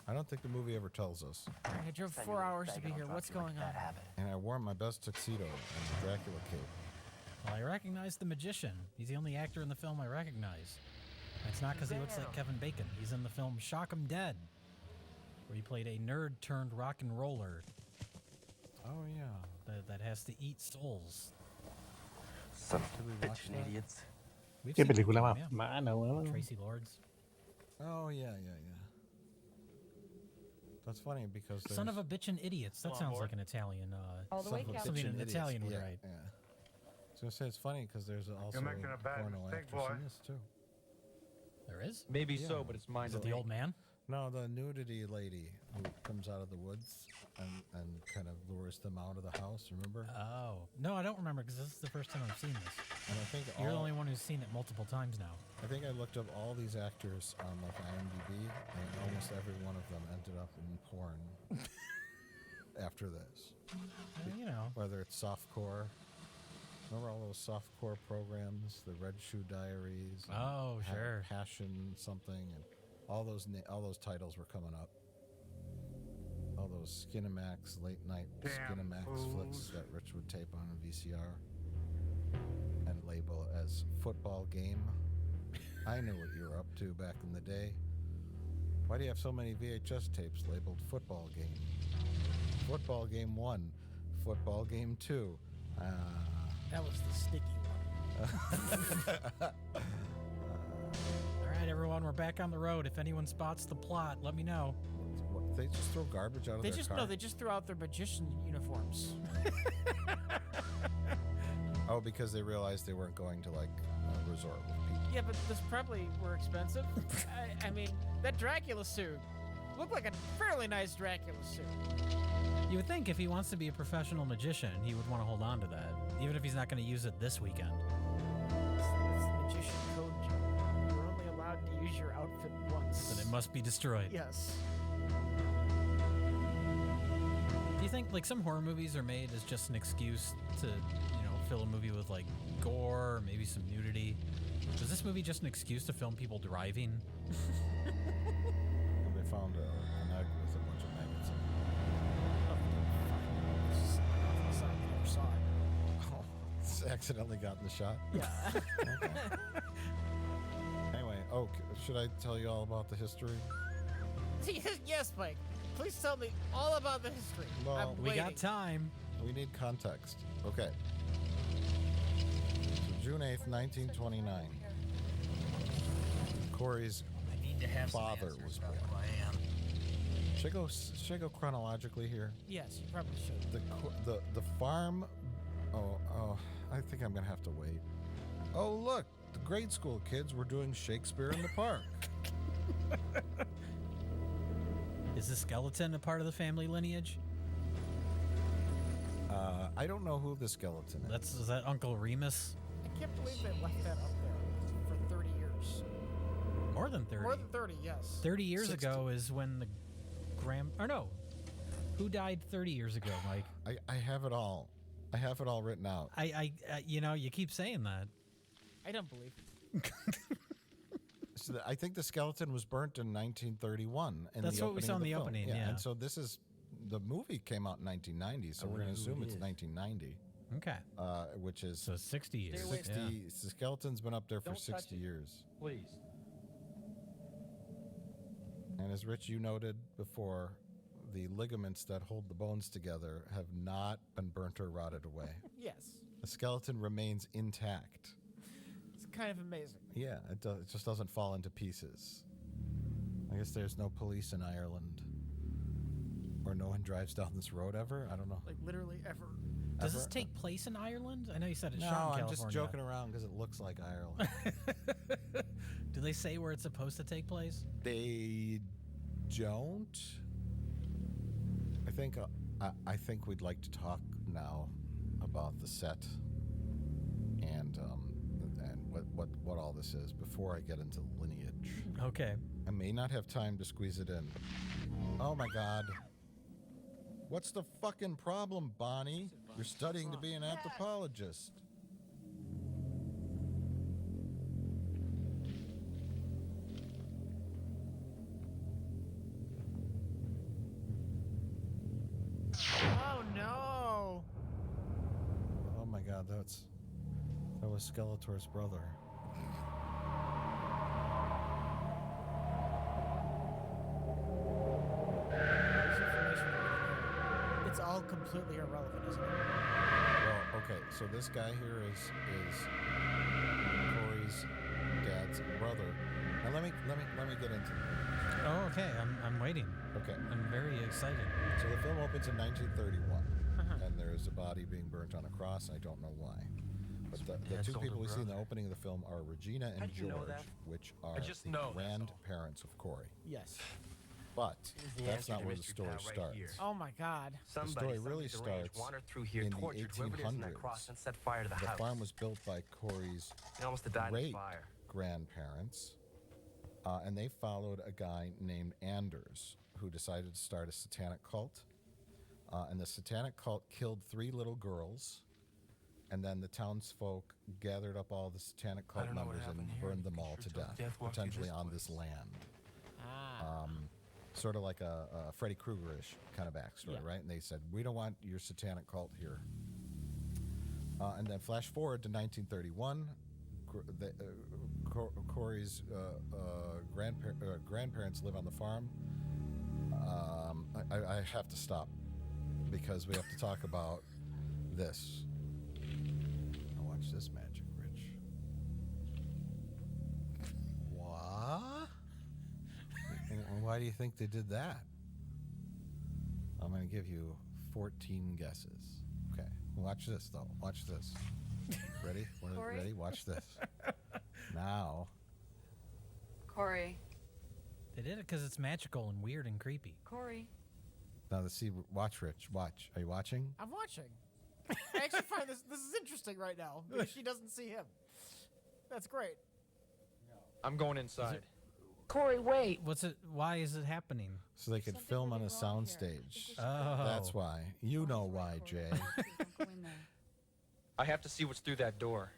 I don't think the movie ever tells us. I drove 4 hours to be here. What's going on? And I wore my best tuxedo and the Dracula cape. Well, I recognize the magician. He's the only actor in the film I recognize. It's not because he looks like Kevin Bacon. He's in the film Shock 'Em Dead, where he played a nerd turned rock and roller. Oh yeah, that has to eat souls. Son of a bitch, idiots. We've ¿Qué seen that película film, más yeah. mala, weón? Tracy Lords. Oh yeah. That's funny because there's Son of a bitchin' idiots. That sounds like an Italian. All the way, Son of a Captain. Something an bitchin' Italian idiots. would Yeah, write. Yeah. I was gonna say it's funny because there's also making a a bad porno mistake, actress boy. in this too. There is? Maybe Yeah. so, but it's mine Is to it the old man? No, the nudity lady who comes out of the woods and kind of lures them out of the house. Remember? Oh. No, I don't remember because this is the first time I've seen this. And I think You're the only one who's seen it multiple times now. I think I looked up all these actors on like IMDb, and almost every one of them ended up in porn after this. You know. Whether it's softcore. Remember all those softcore programs, the Red Shoe Diaries? and Oh, sure. Passion something, and all those titles were coming up. All those Skinamax late night Damn Skinamax fools. flicks that Rich would tape on a VCR. label as football game. I knew what you were up to back in the day. Why do you have so many VHS tapes labeled football game? Football game 1, football game 2. That was the sticky one. All right, everyone, we're back on the road. If anyone spots the plot, let me know. What, they just throw garbage out of their car? No, they just threw out their magician uniforms. Oh, because they realized they weren't going to, like, a resort with people. Yeah, but this probably were expensive. I mean, that Dracula suit looked like a fairly nice Dracula suit. You would think if he wants to be a professional magician, he would want to hold on to that, even if he's not going to use it this weekend. It's the magician code, John. You're only allowed to use your outfit once. Then it must be destroyed. Yes. Do you think, like, some horror movies are made as just an excuse to, fill a movie with, like, gore, or maybe some nudity? Was this movie just an excuse to film people driving? They found an egg with a bunch of maggots in it. Never saw it. Oh, it's accidentally gotten the shot? Yeah. Okay. Anyway, should I tell you all about the history? Yes, Mike. Please tell me all about the history. Well, I'm we waiting. got time. We need context. Okay. So June 8th, 1929. Corey's father was born. Should I go chronologically here? Yes, you probably should. The farm. Oh, I think I'm gonna have to wait. Oh, look, the grade school kids were doing Shakespeare in the park. Is the skeleton a part of the family lineage? I don't know who the skeleton is. Is that Uncle Remus? I can't believe they left that up there for 30 years. More than 30. More than 30, yes. 30 years 60. ago is when the no. Who died 30 years ago, Mike? I have it all. I have it all written out. You keep saying that. I don't believe it. So I think the skeleton was burnt in 1931. That's what we saw in the opening, yeah. And so the movie came out in 1990, so we're going to assume it's 1990. Okay. Which is... So 60 years. 60, yeah. The skeleton's been up there for Don't 60 touch it. years. Please. And as Rich, you noted before, the ligaments that hold the bones together have not been burnt or rotted away. Yes. The skeleton remains intact. It's kind of amazing. Yeah, it just doesn't fall into pieces. I guess there's no police in Ireland. Or no one drives down this road ever? I don't know. Like, literally ever. Does this take place in Ireland? I know you said it's No, shot in California. I'm just joking around because it looks like Ireland. Do they say where it's supposed to take place? They don't. I think we'd like to talk now about the set and what all this is before I get into the lineage. Okay. I may not have time to squeeze it in. Oh my God. What's the fucking problem, Bonnie? You're studying to be an anthropologist. Oh, no. Oh my God, that was Skeletor's brother. It's all completely irrelevant, isn't it? Well, okay, so this guy here is Corey's dad's brother. Now let me get into it. Oh, okay. I'm waiting. Okay. I'm very excited. So the film opens in 1931, and there is a body being burnt on a cross. I don't know why. But the two people we see in the opening of the film are Regina and George, which are the grandparents of Corey. Yes. But that's not where the story starts. Oh my God. The story really starts in the 1800s. The farm was built by Corey's great grandparents, and they followed a guy named Anders who decided to start a satanic cult. And the satanic cult killed 3 little girls, and then the townsfolk gathered up all the satanic cult members and burned them all to death, potentially on this land. Sort of like a Freddy Krueger-ish kind of backstory, right? And they said, we don't want your satanic cult here. And then flash forward to 1931. Corey's grandparents live on the farm. I have to stop because we have to talk about this. Now watch this magic, Rich. What? And why do you think they did that? I'm going to give you 14 guesses. Okay, watch this though. Watch this. Ready? Ready? Watch this. Now. Corey. They did it because it's magical and weird and creepy. Corey. Now let's see. Watch, Rich. Watch. Are you watching? I'm watching. I actually find this is interesting right now because she doesn't see him. That's great. I'm going inside. Corey, wait. What's it? Why is it happening? So they could film on a soundstage. Oh. That's why. You know why, Jay. I have to see what's through that door.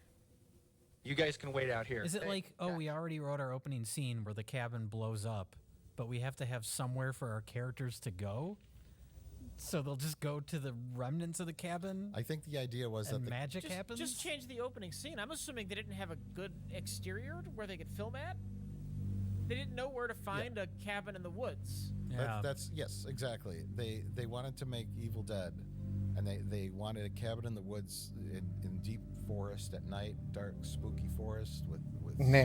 You guys can wait out here. Is it like, oh, we already wrote our opening scene where the cabin blows up, but we have to have somewhere for our characters to go? So they'll just go to the remnants of the cabin? I think the idea was that magic happens? Just change the opening scene. I'm assuming they didn't have a good exterior where they could film at. They didn't know where to find a cabin in the woods. Yeah. That's yes, exactly. They wanted to make Evil Dead, and they wanted a cabin in the woods in deep forest at night, dark, spooky forest with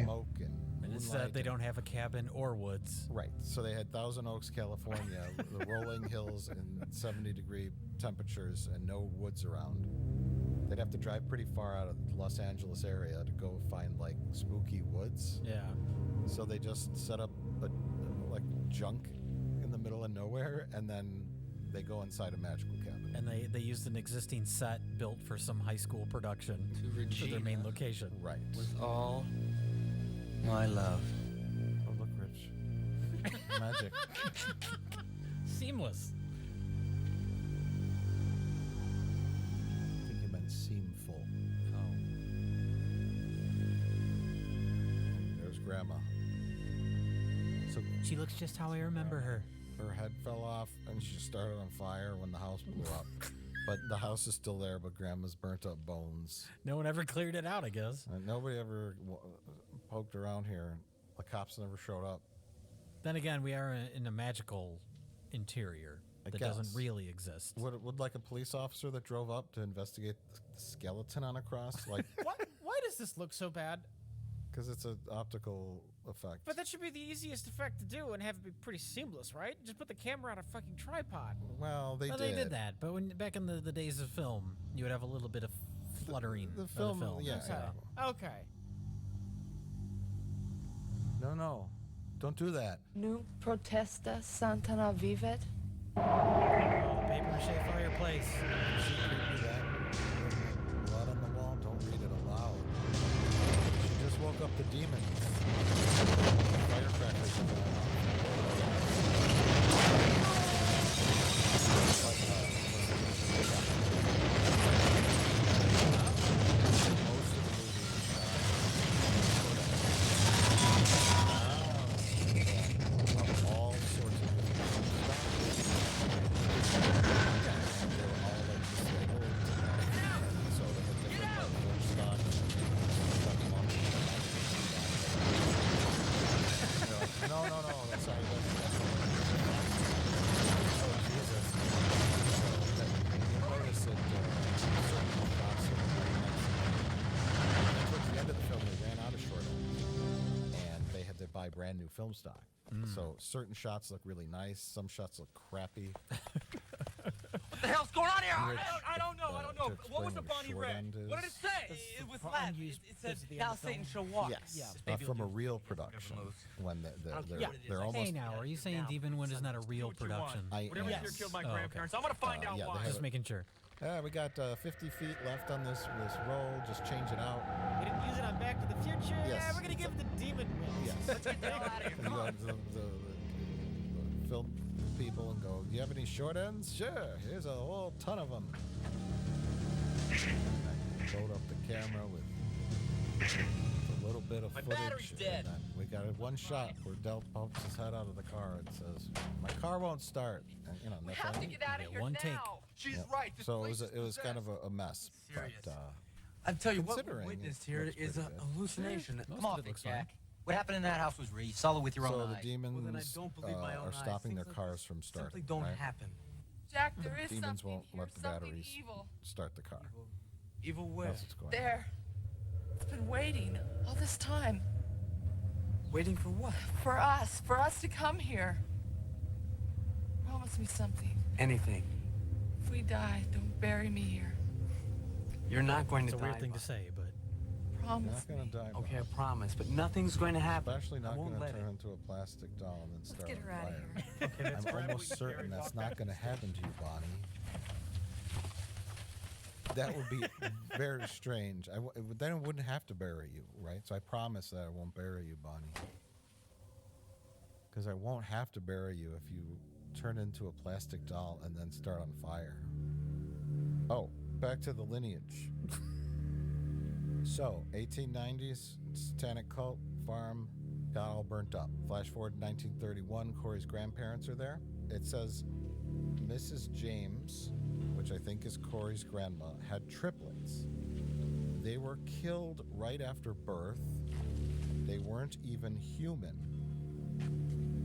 smoke and instead they don't have a cabin or woods. Right. So they had Thousand Oaks, California, the rolling hills and 70-degree temperatures and no woods around. They'd have to drive pretty far out of the Los Angeles area to go find like spooky woods. Yeah. So they just set up like junk in the middle of nowhere, and then they go inside a magical cabin. And they used an existing set built for some high school production for their main location. Right. With all my love. Oh, look, Rich. Magic. Seamless. I think you meant seamful. Oh. There's Grandma. So she looks just how I remember her. Her head fell off and she started on fire when the house blew up. But the house is still there, but Grandma's burnt up bones. No one ever cleared it out, I guess. And nobody ever poked around here. The cops never showed up. Then again, we are in a magical interior that doesn't really exist. Would like a police officer that drove up to investigate the skeleton on a cross? Like, Why does this look so bad? because it's an optical effect. But that should be the easiest effect to do and have it be pretty seamless, right? Just put the camera on a fucking tripod. Well, they did that, but back in the days of film, you would have a little bit of fluttering. The film, yeah. Okay. No. Don't do that. Nu protesta Santana vivet. Paper mache fireplace. Do that. Blood on the wall. Don't read it aloud. She just woke up the demons. Firecrackers are going off. Brand new film stock. So certain shots look really nice, some shots look crappy. What the hell's going on here? I don't know. What was the Bonnie Red? What did it say? It was Latin. It said, "Thou Satan shall walk." Yes, from a real production. When they're almost. Hey, now, are you saying Demonwood is not a real production? Whatever here killed my grandparents. I want to find out why. Just making sure. We got 50 feet left on this roll. Just change it out. We didn't use it on Back to the Future. Yes. Yeah, we're gonna give it the demon wins. Yes. Let's get the hell out of here. And you have the film people and go, do you have any short ends? Sure, here's a whole ton of them. Load up the camera with a little bit of footage. My battery's dead. And then we got one shot where Del pokes his head out of the car and says, my car won't start. And, We have to get out of here one now. take. She's right. So it was kind of a mess. But, I tell you what we Considering witnessed it here looks is pretty a good. hallucination. Most Come of off it it, looks Jack. fine. What happened in that house was real. You saw it with your own So the eyes. demons Well, then I don't believe my own are eyes. stopping their Things like cars this from starting. simply don't right? happen. Jack, there is Demons something won't here, let the something batteries evil. start the car. Evil where? That's what's going on. There. It's been waiting all this time. Waiting for what? For us to come here. Promise me something. Anything. If we die, don't bury me here. You're not going It's to a die. weird thing to say, but You're Promise not going me. to die. Bob. Okay, I promise, but nothing's going to happen. Especially not I won't going to let turn it. into a plastic doll and then start get on her outta fire. here. I'm almost certain that's not going to happen to you, Bonnie. That would be very strange. Then it wouldn't have to bury you, right? So I promise that I won't bury you, Bonnie. Because I won't have to bury you if you turn into a plastic doll and then start on fire. Oh, back to the lineage. So, 1890s, satanic cult, farm, got all burnt up. Flash forward to 1931, Corey's grandparents are there. It says Mrs. James, which I think is Corey's grandma, had triplets. They were killed right after birth. They weren't even human.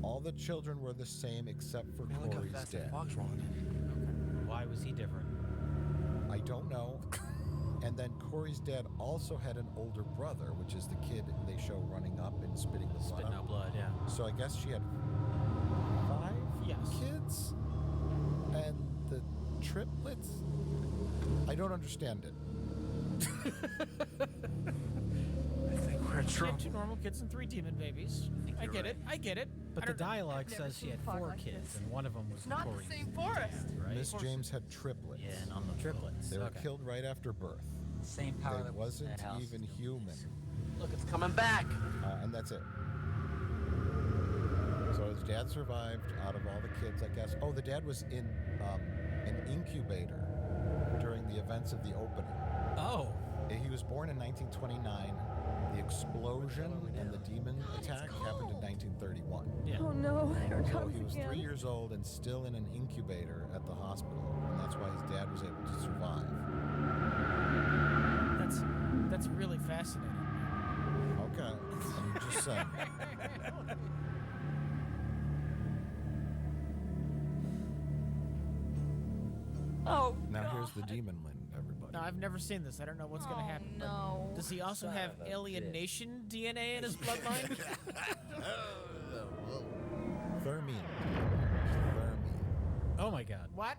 All the children were the same except for Man, look how Corey's fast that dad. fog's rolling in. why was he different? I don't know. And then Corey's dad also had an older brother, which is the kid they show running up and spitting the blood Spitting out blood, yeah. So I guess she had 5 kids? And the triplets? I don't understand it. I think we're in She trouble. had 2 normal kids and 3 demon babies. I get it. I get it. But I the don't know. dialogue I've never says she seen had a fog 4 like kids, this. and one of them was Not Corey's the same forest. right? Miss James had triplets. Yeah, and on the triplets. They were Okay. killed right after birth. Same power They that was in wasn't that house. even human. Look, it's coming back. And that's it. So his dad survived out of all the kids, I guess. Oh, the dad was in an incubator during the events of the opening. Oh. He was born in 1929. The explosion and the demon attack happened in 1931. Yeah. Oh no, here it So comes he was again. 3 years old and still in an incubator at the hospital, and that's why his dad was able to survive. That's really fascinating. Okay, I'm just saying. Oh, Now God. here's the demon wind, everybody. No, I've never seen this. I don't know what's going to happen. but no. Does he also have alienation DNA in his bloodline? Vermin. Oh my god. What?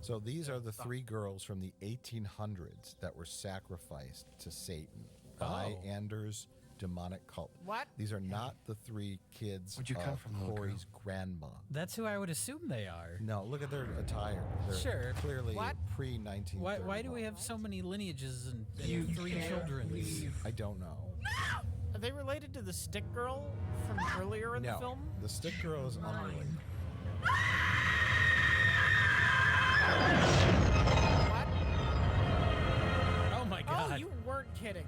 So these are the 3 girls from the 1800s that were sacrificed to Satan by Oh. Anders' demonic cult. What? These are not the 3 kids Where'd you come of from, little girl? Corey's grandma. That's who I would assume they are. No, look at their attire. They're Sure. clearly What? pre-1930. Why do we have so many lineages and 3 children? I don't know. Are they related to the stick girl from earlier in the No, film? the stick girl is unrelated. What? Oh my god. Oh, you weren't kidding.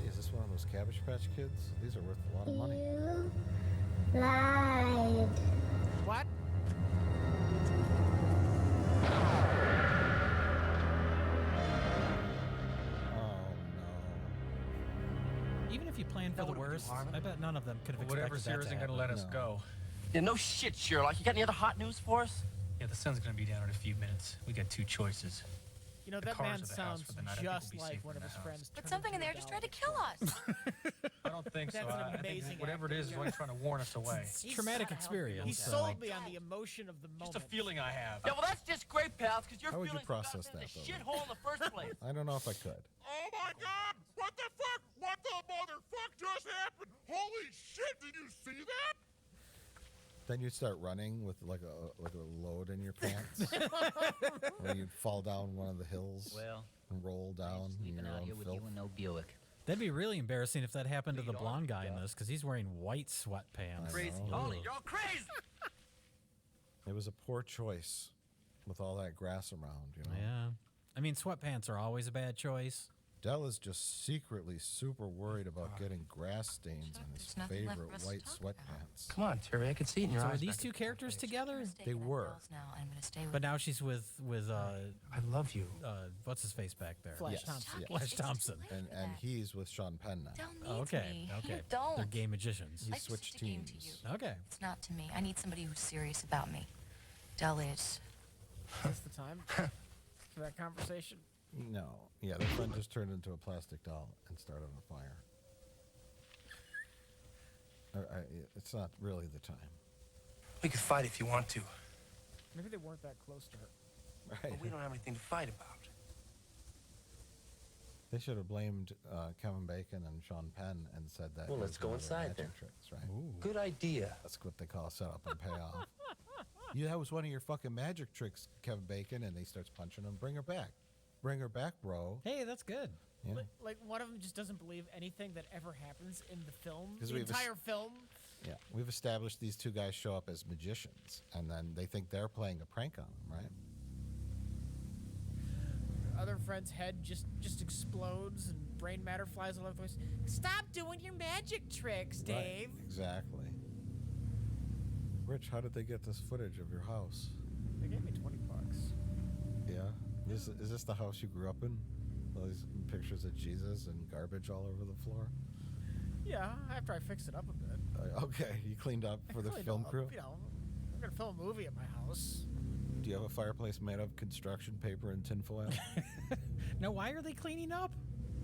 Is this one of those Cabbage Patch Kids? These are worth a lot of money. Lied. What? Even if you plan for the worst, I bet none of them could have expected Whatever's that here to isn't going to happen. let us go. Yeah, no shit, Sherlock. You got any other hot news for us? Yeah, the sun's going to be down in a few minutes. We got 2 choices. You know, The that cars man or the house sounds for the night. I think just we'll be like safer one in of the his house. friends. But turned something in into there a just doll. tried to kill us. I don't think so. That's an I think amazing whatever it acting is job. only trying to warn us away. It's a traumatic experience. He so- sold me on the emotion of the moment. Just a feeling I have. Yeah, well, that's just great, pals, because your How would you feelings process got us that, in the though? shithole in the first place. I don't know if I could. Oh my god! What the fuck? What the motherfuck just happened? Holy shit, did you see that? Then you'd start running with like a load in your pants. Or you'd fall down one of the hills and roll down in your own filth. no Buick. That'd be really embarrassing if that happened to the blonde guy in this, because he's wearing white sweatpants. Crazy. Holy, you're all crazy! It was a poor choice with all that grass around, you know. Yeah. I mean, sweatpants are always a bad choice. Dell is just secretly super worried about getting grass stains in his favorite white sweatpants. Come on, Terry, I can see it in your So eyes. are these two characters together? They were. But now she's with I love you. What's his face back there? Flash Thompson. Yes. Flash Thompson. And he's with Sean Penn now. Dell needs me. Okay. Don't. They're gay magicians. He switched teams. Okay. It's not to me. I need somebody who's serious about me. Dell is. Is this the time for that conversation? No. Yeah, their friend just turned into a plastic doll and started a fire. It's not really the time. We could fight if you want to. Maybe they weren't that close to her. Right. But we don't have anything to fight about. They should have blamed Kevin Bacon and Sean Penn and said that. Well, it let's was go one of their inside magic then. Tricks, right? Good idea. That's what they call set up and pay off. Yeah, that was one of your fucking magic tricks, Kevin Bacon, and he starts punching him. Bring her back. Bring her back, bro. Hey, that's good. Yeah. Like one of them just doesn't believe anything that ever happens in the film. 'Cause The we've entire film. Yeah, we've established these two guys show up as magicians, and then they think they're playing a prank on them, right? Other friend's head just explodes and brain matter flies all over the place. Stop doing your magic tricks, Dave. Right, exactly. Rich, how did they get this footage of your house? They gave me $20. Yeah? Is this the house you grew up in? All these pictures of Jesus and garbage all over the floor? Yeah, after I fixed it up a bit. Okay, you cleaned up for the Cleaned film up, crew? You know, I'm gonna film a movie at my house. Do you have a fireplace made of construction paper and tinfoil? Now, why are they cleaning up?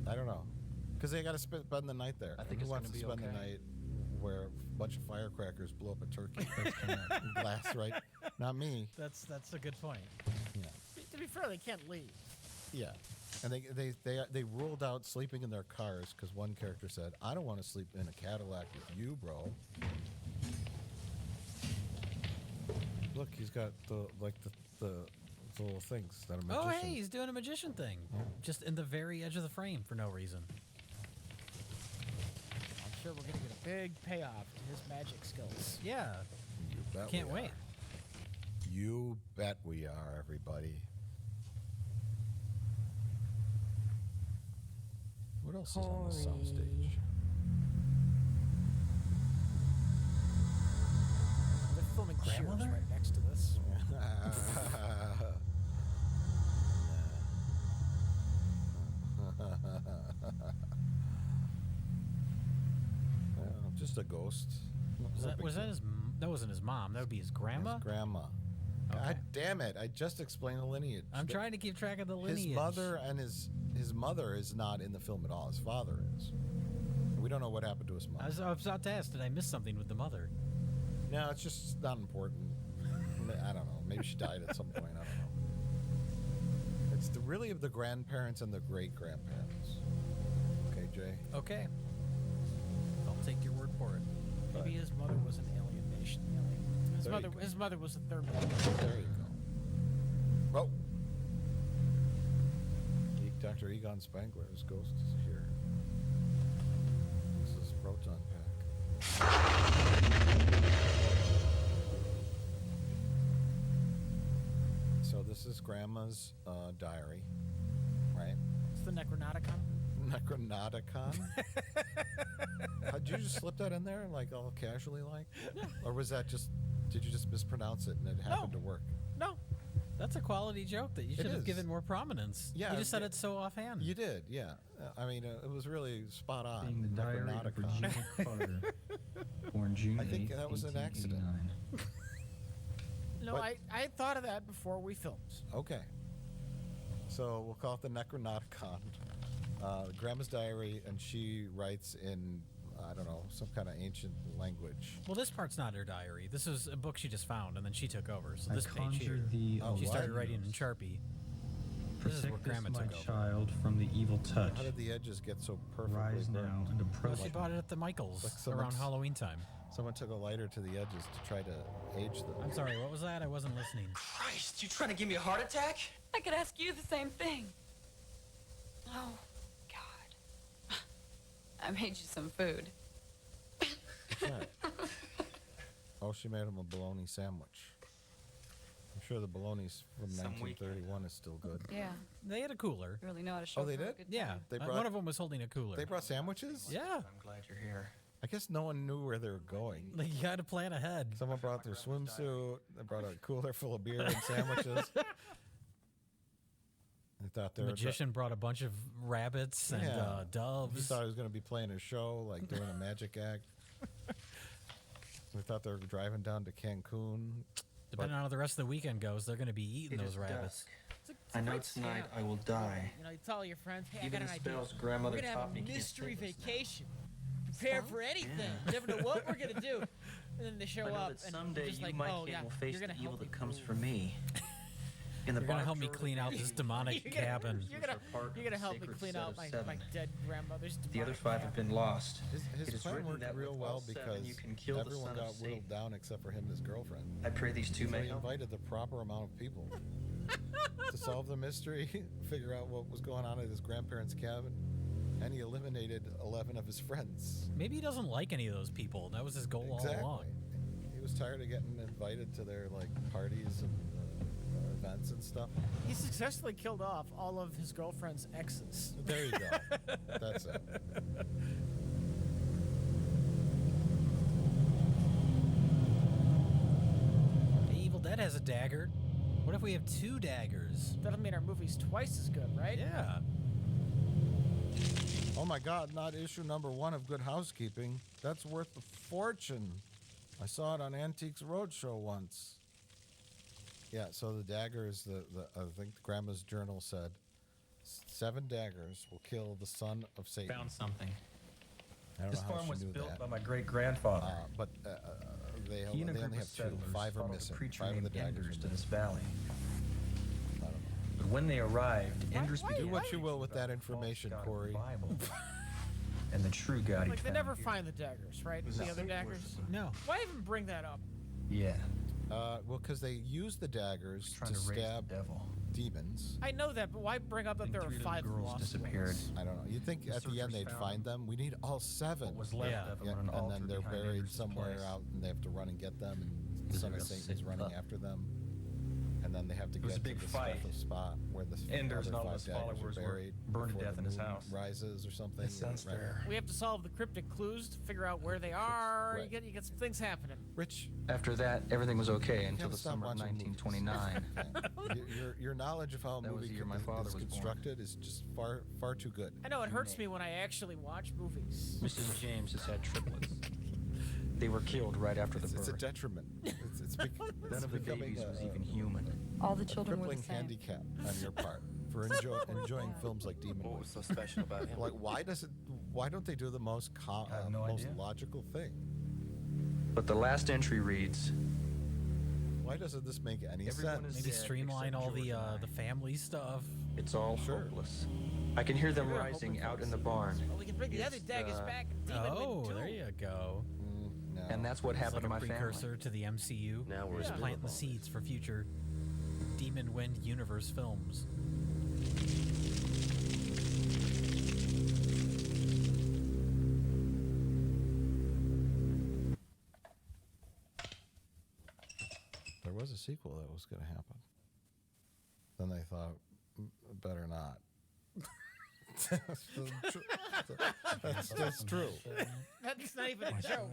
I don't know. Because they got to spend the night there. I think Who it's wants to gonna be spend the okay. night where a bunch of firecrackers blow up a turkey in glass, right? Not me. That's a good point. Yeah. To be fair, they can't leave. Yeah. And they ruled out sleeping in their cars because one character said, "I don't want to sleep in a Cadillac with you, bro." Look, he's got the little things that a magician. Oh, hey, he's doing a magician thing. Just in the very edge of the frame for no reason. I'm sure we're gonna get a big payoff to his magic skills. Yeah. You bet Can't we wait. are. You bet we are, everybody. What else is on the soundstage? They're filming Cheers right next to this. Just a ghost. That wasn't his mom. That would be his grandma? His grandma. Okay. God damn it! I just explained the lineage. I'm trying to keep track of the lineage. His mother and his mother is not in the film at all. His father is. We don't know what happened to his mother. I was about to ask, did I miss something with the mother? No, it's just not important. I don't know. Maybe she died at some point. I don't know. It's really of the grandparents and the great grandparents. Okay, Jay. Okay. I'll take your word for it. Maybe his mother was an alien nation. His mother was a third. There you go. Oh. Dr. Egon Spangler's ghost is here. This is Proton Pack. So this is Grandma's diary, right? It's the Necronauticon. Necronauticon? Did you just slip that in there, like all casually, like? Or was that just? Did you just mispronounce it and it happened to work? No. That's a quality joke that you should have given more prominence. Yeah, You just said it so offhand. You did, yeah. I mean, it was really spot on. Being the diary of Virginia Carter, born June 8th, I think that was an accident. 1889. No, I had thought of that before we filmed. Okay. So we'll call it the Necronauticon. Grandma's diary, and she writes in, I don't know, some kind of ancient language. Well, this part's not her diary. This is a book she just found, and then she took over. So I this page here, conjured the she started alive. writing in Sharpie. This is where Protect Grandma my took over. child from the evil touch. How did the edges get so perfectly Rise burned? now and Well, approach. she bought it at the Michaels Like someone around Halloween time. Someone took a lighter to the edges to try to age them. I'm sorry, what was that? I wasn't listening. Christ, you trying to give me a heart attack? I could ask you the same thing. Oh, God. I made you some food. What's that? Oh, she made him a bologna sandwich. I'm sure the bologna's from 1931 is still good. Yeah. They had a cooler. Really know how to show. Oh, they for a did? good Yeah, time. They brought- one of them was holding a cooler. They brought sandwiches? Yeah. I'm glad you're here. I guess no one knew where they were going. Like, you got to plan ahead. Someone brought their swimsuit. They brought a cooler full of beer and sandwiches. They thought they The were magician brought a bunch of rabbits and He doves. thought he was going to be playing a show, like doing a magic act. We thought they were driving down to Cancun. Depending on how the rest of the weekend goes, they're going to be eating It those is rabbits. I know tonight I will die. You know, you tell your friends, hey, Even I got the an idea. spells grandmother We're gonna taught have me a can't mystery save us now. vacation. Prepare for anything. Never know what we're gonna do. And then they show I know up that and someday just you, like, my oh kid, yeah, will face you're gonna the evil help that me. comes from me. In the You're going to bar help me drawer of clean the out bed, this demonic You're gonna- cabin. You're gonna, are part of you're gonna the help me sacred clean set out of my seven. dead grandmother's The other demonic 5 have cabin. been lost. His It is plan written worked that real with well all 7 because you can kill the everyone son got of whittled Satan. down except for him and his girlfriend. I pray these two So may he help. invited the proper amount of people to solve the mystery, figure out what was going on at his grandparents' cabin, and he eliminated 11 of his friends. Maybe he doesn't like any of those people. That was his goal all along. He was tired of getting invited to their like parties and events and stuff. He successfully killed off all of his girlfriend's exes. There you go. That's it. Hey, Evil Dead has a dagger. What if we have 2 daggers? That'll mean our movie's twice as good, right? Yeah. Oh my God, not issue number 1 of Good Housekeeping. That's worth a fortune. I saw it on Antiques Roadshow once. Yeah, so the dagger is I think the Grandma's Journal said 7 daggers will kill the son of Satan. Found something. I don't This know how farm she was knew built that. by my great-grandfather. But they He and a only group have of 2. settlers 5 are followed a missing. preacher 5 of the named daggers Enders are to this missing. valley. I don't know. But when they arrived, Enders began Do to what you preach will with about that the false information, God of Corey. the Bible and the true God he Like, they found never here. find the daggers, right? No. The other daggers? No. Why even bring that up? Yeah. Well, because they use the daggers Trying to to raise stab the devil. demons. I know that, but why bring up that there are 3 little 5 girls lost disappeared. ones? I don't know. You'd think The at the end searchers they'd found find them. We need all 7. What was left Yeah. of them Yeah, on an and altar then they're behind buried Enders' somewhere place. out, and they have to run and get them, and was a Son of real Satan's sick running pup. after them. And then they have to It was get a big to the fight. special spot where the Enders and other all 5 his daggers followers are were buried burned to before death the in his moon house. rises or something. His son's Right. there. We have to solve the cryptic clues to figure out where they are. Right. You get some things happening. Rich, After that, everything was okay until gotta the stop summer of watching movies. 1929. your knowledge of how a That was movie the year my father is was born. constructed is just far too good. I know it hurts me when I actually watch movies. Mrs. James has had triplets. They were killed right after the It's a birth. detriment. None of the becoming babies was a- even human. All the a children were the crippling same. handicap on your part for enjoying films like Demon What Wood. was so special about him? Like, why don't they do the most I have no most idea. logical thing? But the last entry reads, Why doesn't this make any Everyone sense? is Maybe dead streamline except all George and I. the family stuff. It's all Sure. hopeless. I can hear them We're rising hoping out for in the barn. Well, we can bring the other It's, daggers back. And Demon Oh, Wind too. there you go. No. And that's what It's happened like to a my precursor family. to the MCU. Now we're Yeah. Planting the seeds for future Demon Wind universe films. There was a sequel that was going to happen. Then they thought, better not. That's true. That's not even a joke.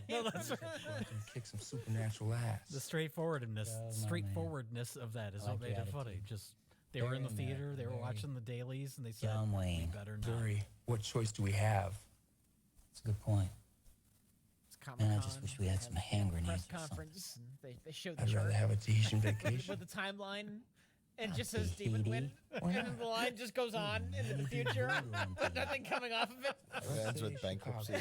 No, that's right. Kick some supernatural ass. The straightforwardness of that is what made it funny. Just they were in the theater, they were watching the dailies, and they said, John "We Wayne. better not." Missouri, what choice do we have? That's a good point. It's Comic-Con. Man, I just wish we had some hand Press grenades or something. conference. And they showed the I'd chart rather have a Tahitian vacation. with the timeline. And Not just says Demon Wind. Why And then the line just goes on into the future with nothing coming off of it. It ends with bankruptcy.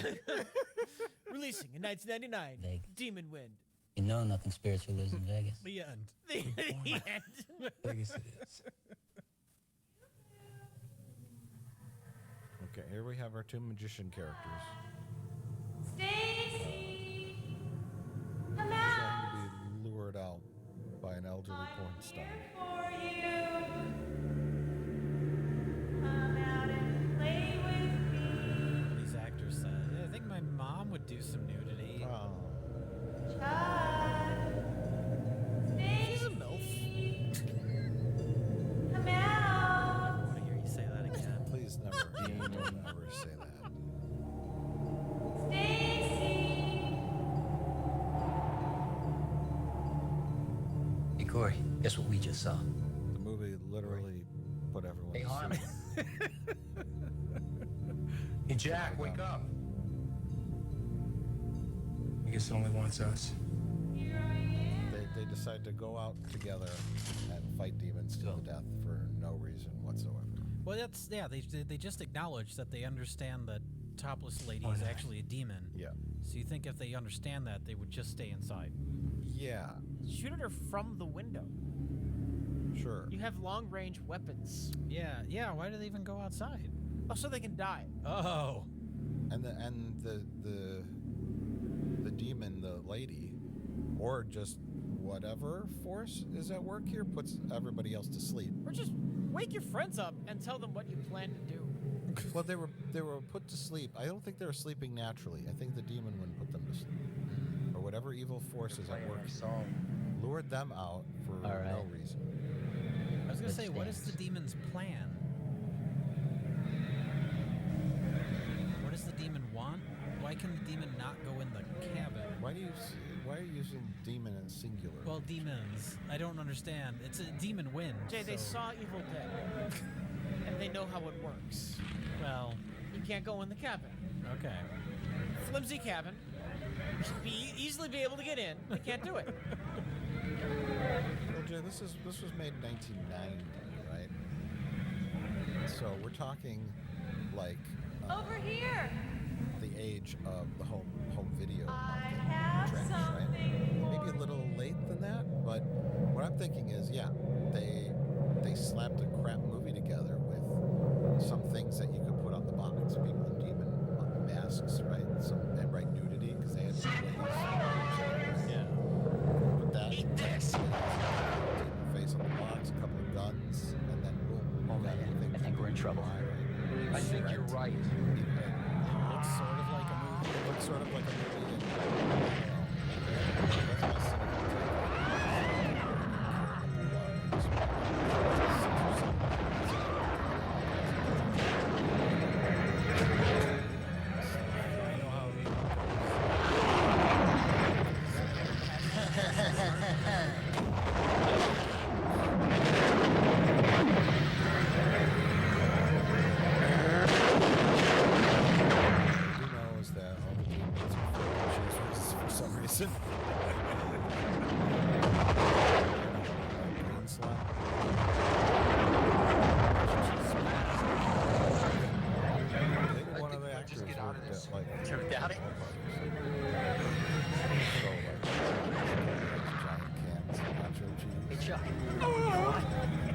Releasing in 1999, Vegas. Demon Wind. You know nothing spiritual lives in Vegas. The end. The end. Vegas it is. Okay, here we have our 2 magician characters. Stacy! Come Trying out! to be lured out by an elderly porn star. For you! Come out and play with me! These actors said, "Yeah, I think my mom would do some nudity." Oh. Child! She's a Stacy! Guess what we just saw? The movie literally put everyone Hey, to Harmon. sleep. Hey, Jack, wake up. I guess it only wants us. They decide to go out together and fight demons to the death for no reason whatsoever. Well, that's yeah. They just acknowledge that they understand that topless lady is actually a demon. Yeah. So you think if they understand that, they would just stay inside? Yeah. Shoot at her from the window. Sure. You have long-range weapons. Yeah. Why do they even go outside? Oh, so they can die. Oh. And the demon, the lady, or just whatever force is at work here, puts everybody else to sleep. Or just wake your friends up and tell them what you plan to do. Well, they were put to sleep. I don't think they were sleeping naturally. I think the demon wouldn't put them to sleep, or whatever evil forces at work lured them out for no reason. I was gonna say, what is the demon's plan? What does the demon want? Why can the demon not go in the cabin? Why are you using demon in singular? Well, demons. I don't understand. It's a demon wind. Jay, they saw Evil Dead, and they know how it works. Well, you can't go in the cabin. Okay. Flimsy cabin. Easily be able to get in. They can't do it. Well, Jay, this was made in 1990, right? So we're talking like Over here. the age of the home video have trend, right? Maybe a little late than that, but what I'm thinking is, yeah, they slapped a crap movie together with some things that you could put on the box, people in demon masks, right? And right, nudity, because they had to Yeah. Put that. Eat this. Demon face on the box, a couple of guns, and then boom, got everything. I think we're in trouble. I think you're right. Looks sort of like a movie. It looks sort of like a movie.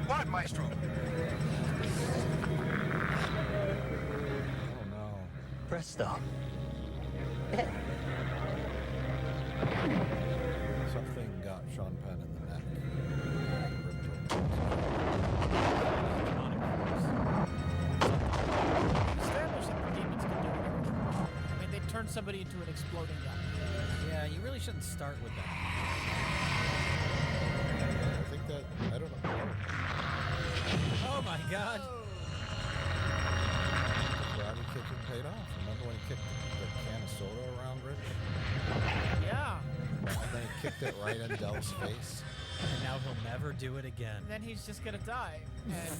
What, Maestro? Oh no. Presto. Something got Sean Penn in the neck. Establish that the demons can do whatever. I mean, they turn somebody into an exploding gun. Yeah, you really shouldn't start with that. I think that, I don't know. Oh my God. The karate kicking paid off. Remember when he kicked the can of soda around Rich? Yeah. And then he kicked it right in Dell's face. And now he'll never do it again. And then he's just gonna die. And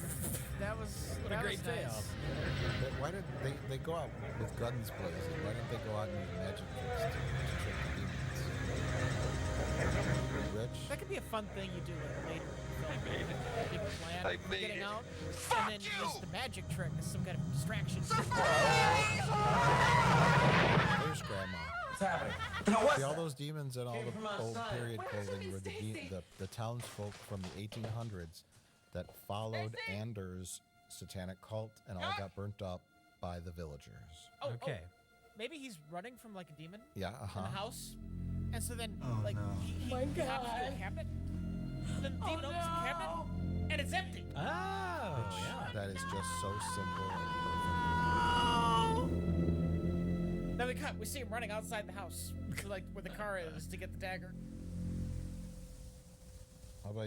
that was What a great nice. payoff. Why did they go out with guns blazing? Why didn't they go out and use magic tricks to trick the demons? Rich? That could be a fun thing you do like later. Like, big plan I for made getting it. out, and then use the magic trick as some kind of distraction. There's Grandma. What's happening? See, all those demons and all the old period clothing were the townsfolk from the 1800s that followed Anders' satanic cult and all got burnt up by the villagers. Okay. Maybe he's running from like a demon. Yeah, In the house, and so then he My hops into a God. cabinet. And then the demon opens the cabinet, and it's empty. Oh, yeah. That is just so simple and perfect. Then we cut. We see him running outside the house, to like where the car is, to get the dagger. How about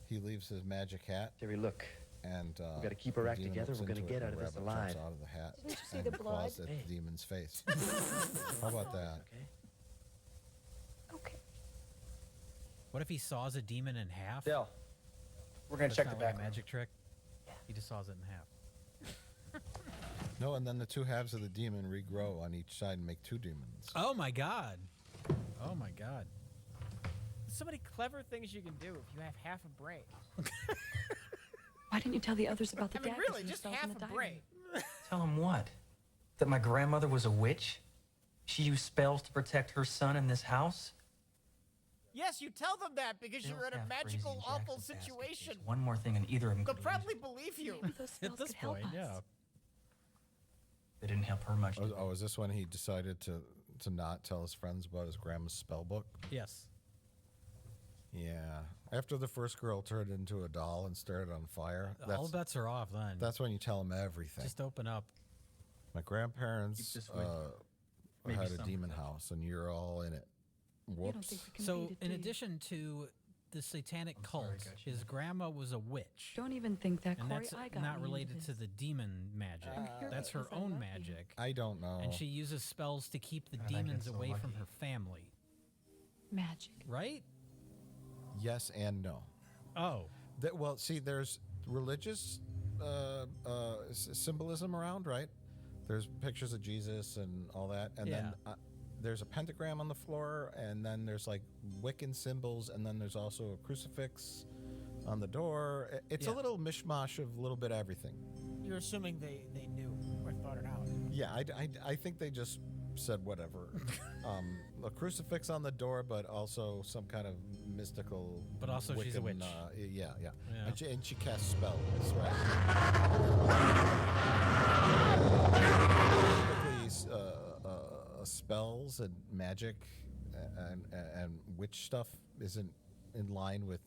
he leaves his magic hat? Terry, look. And We gotta keep our act demon together. looks We're gonna into get it, out of and this rabbit jumps alive. out of the hat Didn't you see and the blood? claws at the demon's face. How about that? Okay. What if he saws a demon in half? Dell, we're gonna That's check not the like back a room. magic trick. He just saws it in half. No, and then the two halves of the demon regrow on each side and make two demons. Oh my god. Oh my god. There's so many clever things you can do if you have half a brain. Why didn't you tell the others about the I mean, daggers really, and just yourself half in the a diary? brain. Tell him what? That my grandmother was a witch? She used spells to protect her son in this house? Yes, you tell them that because Bill's you're in a half magical, crazy and awful Jackson's basket situation. case. One more thing and either of them They'll could probably believe you. Maybe those spells At this could help point, us. yeah. They didn't help her much. Oh, is this when he decided to not tell his friends about his grandma's spell book? Yes. Yeah. After the first girl turned into a doll and started on fire, All bets are off then. that's when you tell them everything. Just open up. My grandparents Keep this way. Maybe had a some demon protection. house, and you're all in it. Whoops. So, in addition to the satanic cult, his grandma was a witch. Don't even think that, And Corey. that's I got not me into related to this. the demon magic. I'm here That's her because I own love you. magic. I don't know. And she uses spells to keep the God, I get demons so away from lucky. her family. Magic. Right? Yes and no. Oh. Well, see, there's religious symbolism around, right? There's pictures of Jesus and all that, and then there's a pentagram on the floor, and then there's like Wiccan symbols, and then there's also a crucifix on the door. It's a little mishmash of a little bit of everything. You're assuming they knew or thought it out. Yeah, I think they just said whatever. A crucifix on the door, but also some kind of mystical. But also she's a Wiccan, witch. Yeah. Yeah. And she casts spells, right? Typically, spells and magic and witch stuff isn't in line with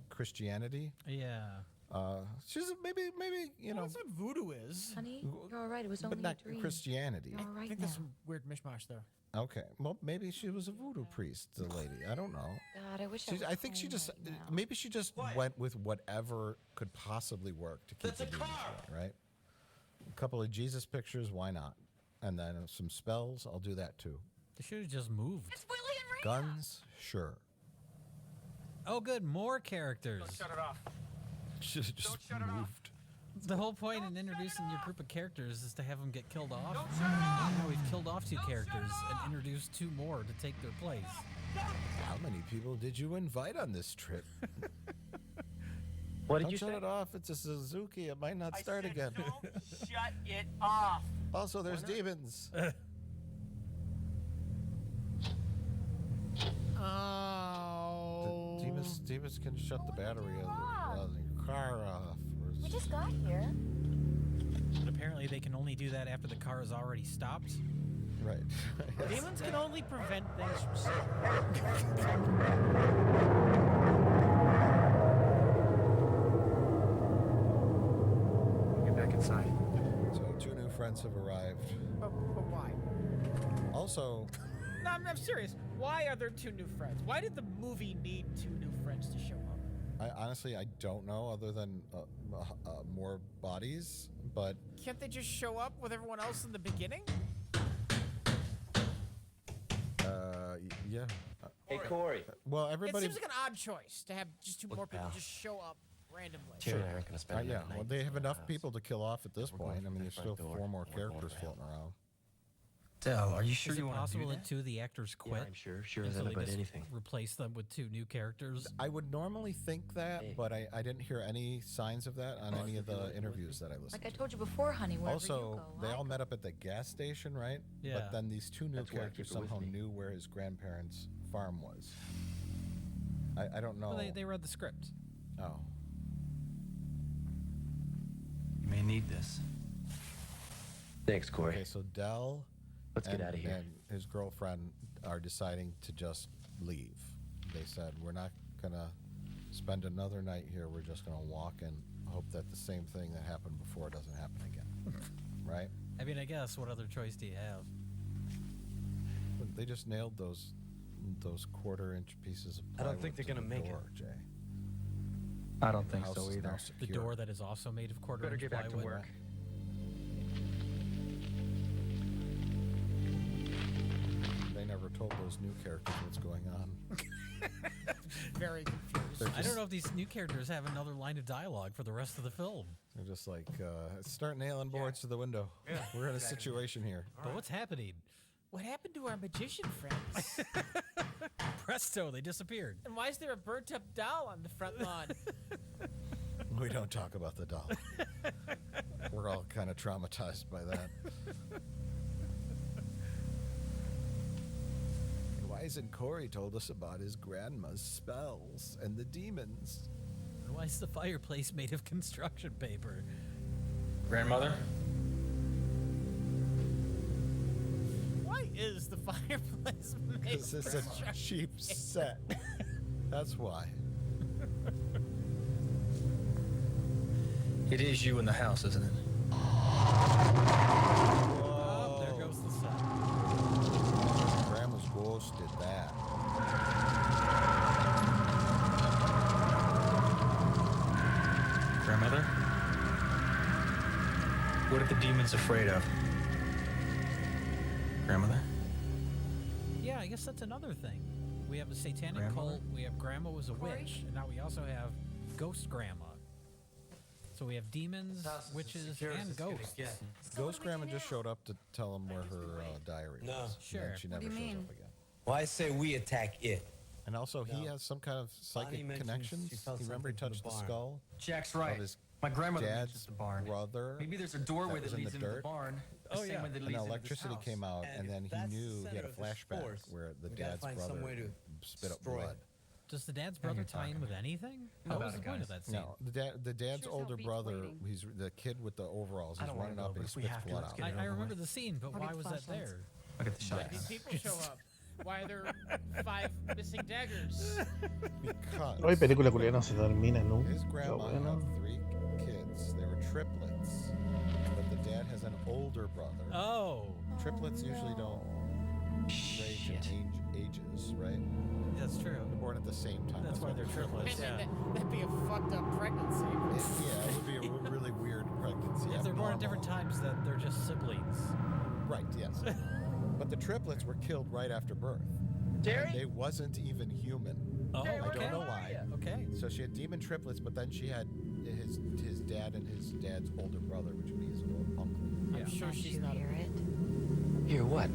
Christianity. Yeah. She's maybe you know, That's what voodoo is. Honey, you're all right. It was but only not a dream. Christianity. You're all I right think now. there's some weird mishmash there. Okay, well, maybe she was a voodoo priest, the lady. I don't know. God, I wish I think she just maybe she just went with whatever could possibly work to keep the demons away, right? A couple of Jesus pictures, why not? And then some spells, I'll do that too. They should have just moved. Guns, sure. Oh, good. More characters. Shut it off. Should have just moved. The whole point in introducing your group of characters is to have them get killed off. Now we've killed off 2 characters and introduced 2 more to take their place. How many people did you invite on this trip? What did Don't you shut say? it off. It's a Suzuki. It might not start again. Shut it off. Also, there's demons. Oh. Demons can shut the battery of your car off. We just got here. But apparently they can only do that after the car is already stopped. Right. Demons can only prevent things from slipping. Get back inside. So 2 new friends have arrived. But why? Also, No, I'm serious. Why are there 2 new friends? Why did the movie need 2 new friends to show up? I don't know, other than more bodies, but Can't they just show up with everyone else in the beginning? yeah. Hey, Corey. Well, It everybody. seems like an odd choice to have just 2 more people pal. just show up randomly. Terry and I aren't gonna spend Yeah, another well, night they in have the enough house. people to kill off at this We're going point. I mean, through there's the still front door, 4 more and we're going characters around. floating around. Dell, are you sure Is you it want to possible do that that? 2 of the actors quit? Yeah, I'm sure as and so they anybody just anything. replace them with 2 new characters? I would normally think that, Hey. but I didn't hear any signs of that on any of the interviews that I listened Like I to. told you before, honey, wherever Also, you go, they I all go. met up at the gas station, right? Yeah. But then these 2 new That's why I characters keep it with somehow me. knew where his grandparents' farm was. I don't know. Well, they read the script. Oh. You may need this. Thanks, Corey. Okay, so Dell Let's get and, outta here. and his girlfriend are deciding to just leave. They said, we're not going to spend another night here. We're just going to walk and hope that the same thing that happened before doesn't happen again. Right? I mean, I guess, what other choice do you have? But they just nailed those 1/4-inch pieces of I don't plywood think they're to gonna the make it. door, Jay. I don't The think house so is now either. The secure. door that is also made of quarter Better inch get back to plywood. work. They never told those new characters what's going on. Very confused. I don't know if these new characters have another line of dialogue for the rest of the film. They're just like, start nailing boards to the window. Yeah, We're in a situation here. But what's happening? What happened to our magician friends? Presto, they disappeared. And why is there a burnt up doll on the front lawn? We don't talk about the doll. We're all kind of traumatized by that. Why isn't Corey told us about his grandma's spells and the demons? Why is the fireplace made of construction paper? Grandmother? Why is the fireplace made Because it's a cheap set. That's why. It is you in the house, isn't it? Oh, there goes the sun. Grandma's ghost did that. Grandmother? What are the demons afraid of? Grandmother? Yeah, I guess that's another thing. We have a satanic Grandmother? cult, we have Grandma was a witch, and now we also have Ghost Grandma. So we have demons, witches, and ghosts. Ghost Grandma just showed up to tell him where her diary was. No. Sure. And she never shows up again. Well, I say we attack it. And also, he has some kind of psychic mentioned connections. she felt You remember he something from touched the the barn. skull? Jack's Of right. his My grandmother dad's mentions the barn. brother. Maybe there's a doorway that was that in leads the into the dirt. barn. The Oh, same yeah. way that And leads into this electricity house. came out, and then he knew he had a flashback where the we gotta dad's find some brother way to spit up destroy blood. it. Does the dad's brother tie in with anything? How What was about the it, point of guys? that scene? No, the dad's Sure as older hell beats brother, waiting. he's the kid with the overalls. I He's don't wanna running go, up but and he if we spits have to, blood let's out. get it I over remember with. the scene, but I'll why get was that flashlights. there? I'll get the shot. These people show up. Why are there 5 missing daggers? Because Hoy película culiana no se termina nunca. his grandma Bueno. had 3 kids. They were triplets. But the dad has an older brother. Oh, Triplets usually don't range in ages, right? that's true. They're born at the same time. That's why they're triplets. Man, Yeah. that'd be a fucked up pregnancy. Yeah, it would be a really weird pregnancy. If they're born at different abnormal. times, then they're just siblings. Right, yes. But the triplets were killed right after birth. Jerry? They wasn't even human. Oh, I okay. don't know why. Okay. So she had demon triplets, but then she had his dad and his dad's older brother, which would be his little uncle. I'm sure she's not. hear it? Hear what?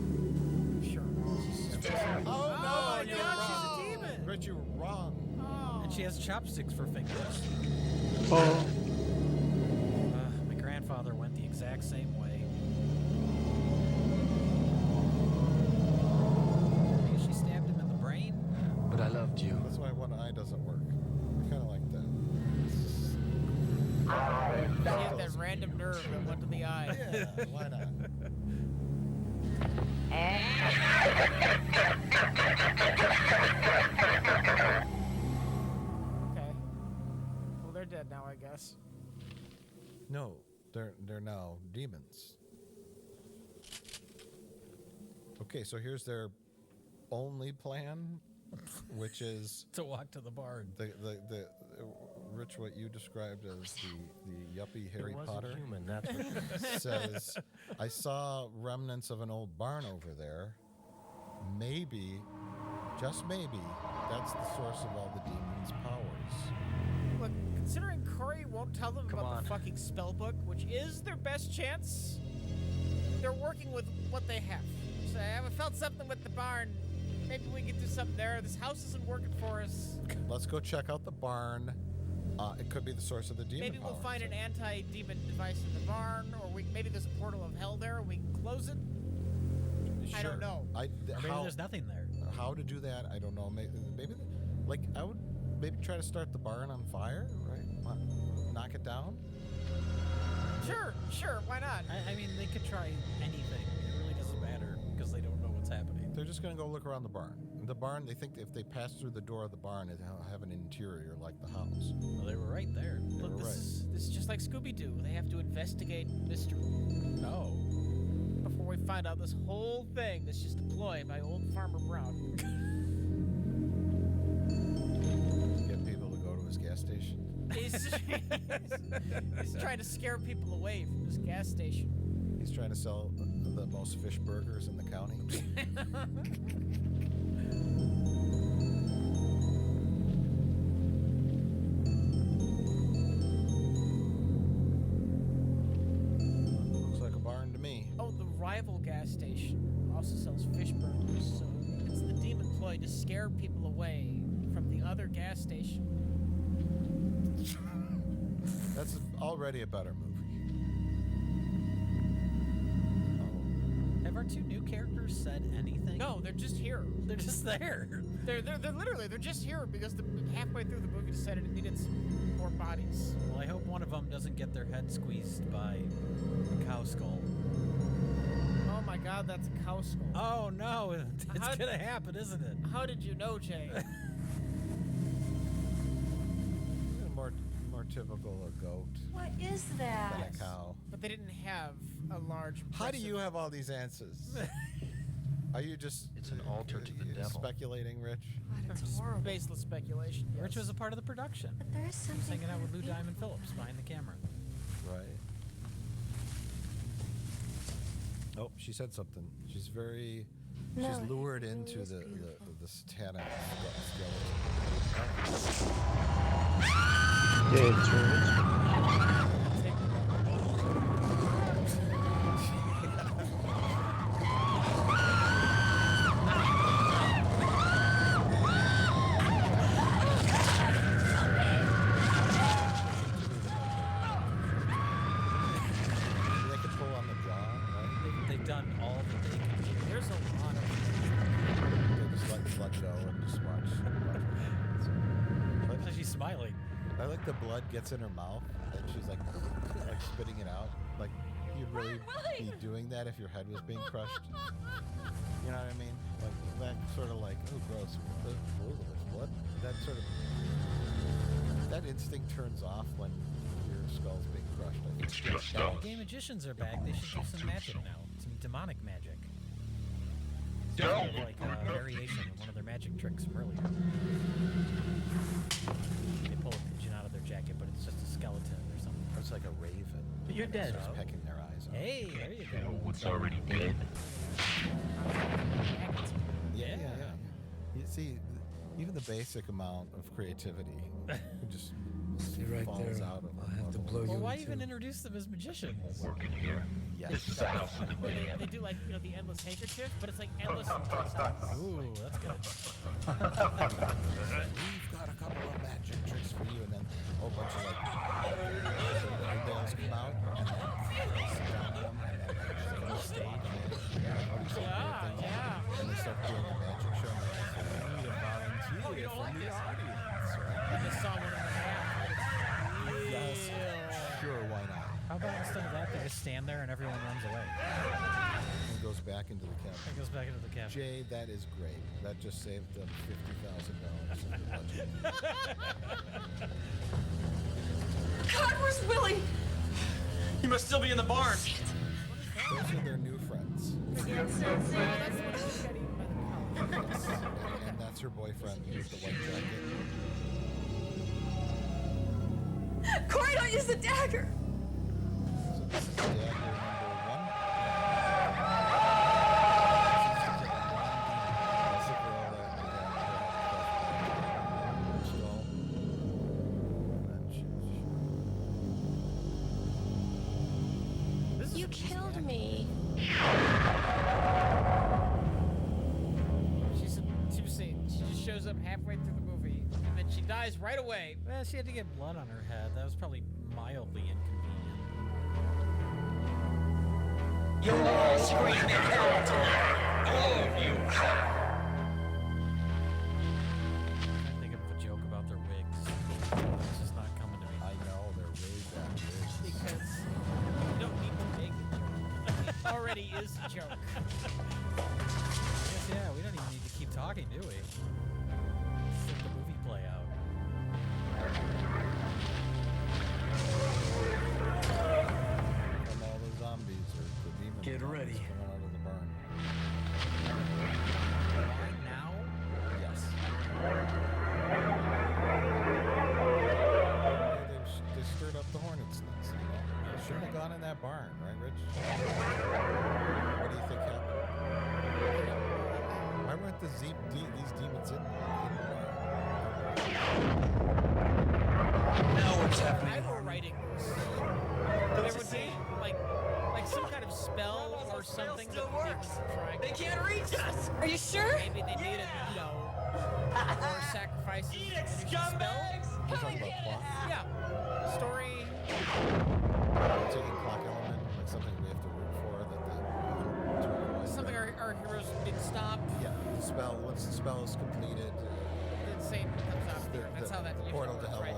Sure. Oh, Oh, my God, she's a demon. Rich, you were wrong. Oh. And she has chopsticks for fingers. Oh, My grandfather went the exact same way. Maybe she stabbed him in the brain? But I loved you. That's why one eye doesn't work. I kind of like that. She had that random nerve that went to the eye. Yeah, why not? Okay. Well, they're dead now, I guess. No, they're now demons. Okay, so here's their only plan, which is To walk to the barn. the Rich, what you described as the yuppie Harry Potter Human, that's what says, I saw remnants of an old barn over there. Maybe, just maybe, that's the source of all the demons' powers. Look, considering Corey won't tell them Come about on. the fucking spell book, which is their best chance, they're working with what they have. So I haven't felt something with the barn. Maybe we can do something there. This house isn't working for us. Let's go check out the barn. It could be the source of the demon Maybe we'll powers. find an anti-demon device in the barn, or maybe there's a portal of hell there and we can close it. I Sure. don't know. Or maybe there's nothing there. How to do that, I don't know. Maybe like, I would maybe try to start the barn on fire, right? Knock it down? Sure, why not? I mean, they could try anything. It really doesn't matter because they don't know what's happening. They're just going to go look around the barn. The barn, they think if they pass through the door of the barn, it'll have an interior like the house. Well, they were right there. Look, were this is just like Scooby-Doo. They have to investigate mystery Oh. before we find out this whole thing that's just a ploy by old Farmer Brown. Get people to go to his gas station. He's trying to scare people away from this gas station. He's trying to sell the most fish burgers in the county. Looks like a barn to me. Oh, the rival gas station also sells fish burgers, so it's the demon ploy to scare people away from the other gas station. That's already a better movie. Have our two new characters said anything? No, they're just here. They're just there. They're literally, they're just here because halfway through the movie decided it needed some more bodies. Well, I hope one of them doesn't get their head squeezed by a cow skull. Oh my god, that's a cow skull. Oh no, it's gonna happen, isn't it? How did you know, Jay? More typical a goat. What is that? Than a cow. But they didn't have a large. How do you have all these answers? Are you just? It's an altar to the devil. Speculating, Rich. God, it's horrible. Baseless speculation. Yes. Rich was a part of the production. But there is He something was hanging out with Lou kind of Diamond Phillips behind the camera. Right. Oh, she said something. She's very. No, she's lured it really into is the satanic skeleton. Yeah, it's true. The blood gets in her mouth and she's like spitting it out. Like you'd really be doing that if your head was being crushed. You know what I mean? Like that sort of like, oh gross, there's blood. That sort of that instinct turns off when your skull's being crushed. I think. Gay magicians are back. They should do some magic now. Some demonic magic. Don't. Like a variation of one of their magic tricks from earlier. They pull a pigeon out of their jacket, but it's just a skeleton or something. Or it's like a raven. But you're dead. Just pecking their eyes out. Hey, there you go. What's already dead? Yeah. You see, even the basic amount of creativity just falls out of. I'll have to blow you. Well, why into- even introduce them as magicians? Working here. Yes. This is a house in the middle. They do like, you know, the endless handkerchief, but it's like endless. Ooh, that's good. We've got a couple of magic tricks for you, and then a whole bunch of like bales come out, and then sit down on them, and then just on the stage, and they start doing a magic show. And they need a volunteer from the audience, right? I just saw one in the half. Yes, sure, why not? How about instead of that, they just stand there and everyone runs away? And goes back into the cabin. It goes back into the cabin. Jay, that is great. That just saved them $50,000 in the budget. God, where's Willie? He must still be in the barn. Those are their new friends. And that's her boyfriend with the white jacket. Corey, don't use the dagger. So this is dagger number 1. That's the girl that skull. And she's You killed me. She just shows up halfway through the movie, and then she dies right away. Well, she had to get blood on her head. That was probably mildly inconvenient. You're all screaming out. All of you. I think of a joke about their wigs. It's just not coming to me. I know, they're really bad wigs. Because you don't need to make a joke. It already is a joke. Yes, yeah, we don't even need to keep talking, do we? Let the movie play out. From all the zombies or the demons. Get ready. Coming out of the barn. Why now? Yes. They stirred up the hornet's nest, you know? shouldn't have gone in that barn, right, Rich? What do you think happened? Why weren't these demons in there? Now what's happening? I were writing this. There would be like some kind of spell or something that works. They can't reach us. Are you sure? Maybe they needed, more sacrifices. Eat it, scumbags! We're talking about plot. Yeah. Story. Taking clock element, like something we have to root for that Something our heroes didn't stop. Yeah, the spell. Once the spell is completed, The Satan comes out there. That's how that usually portal to works, hell. right?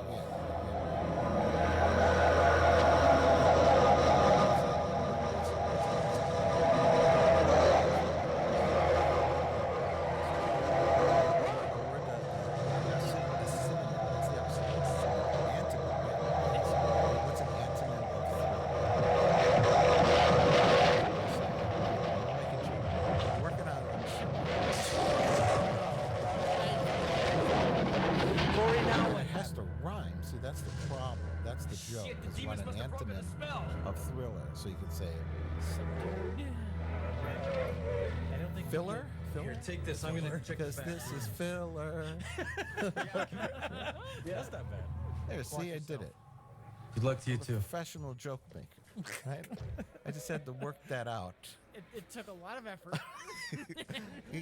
That's the problem. That's the joke. Because you want an antonym of thriller, so you could say I don't think filler. Here, take this. I'm gonna check because this is filler. That's not bad. There, see, I did it. Good luck to you too. Professional joke maker, right? I just had to work that out. It took a lot of effort.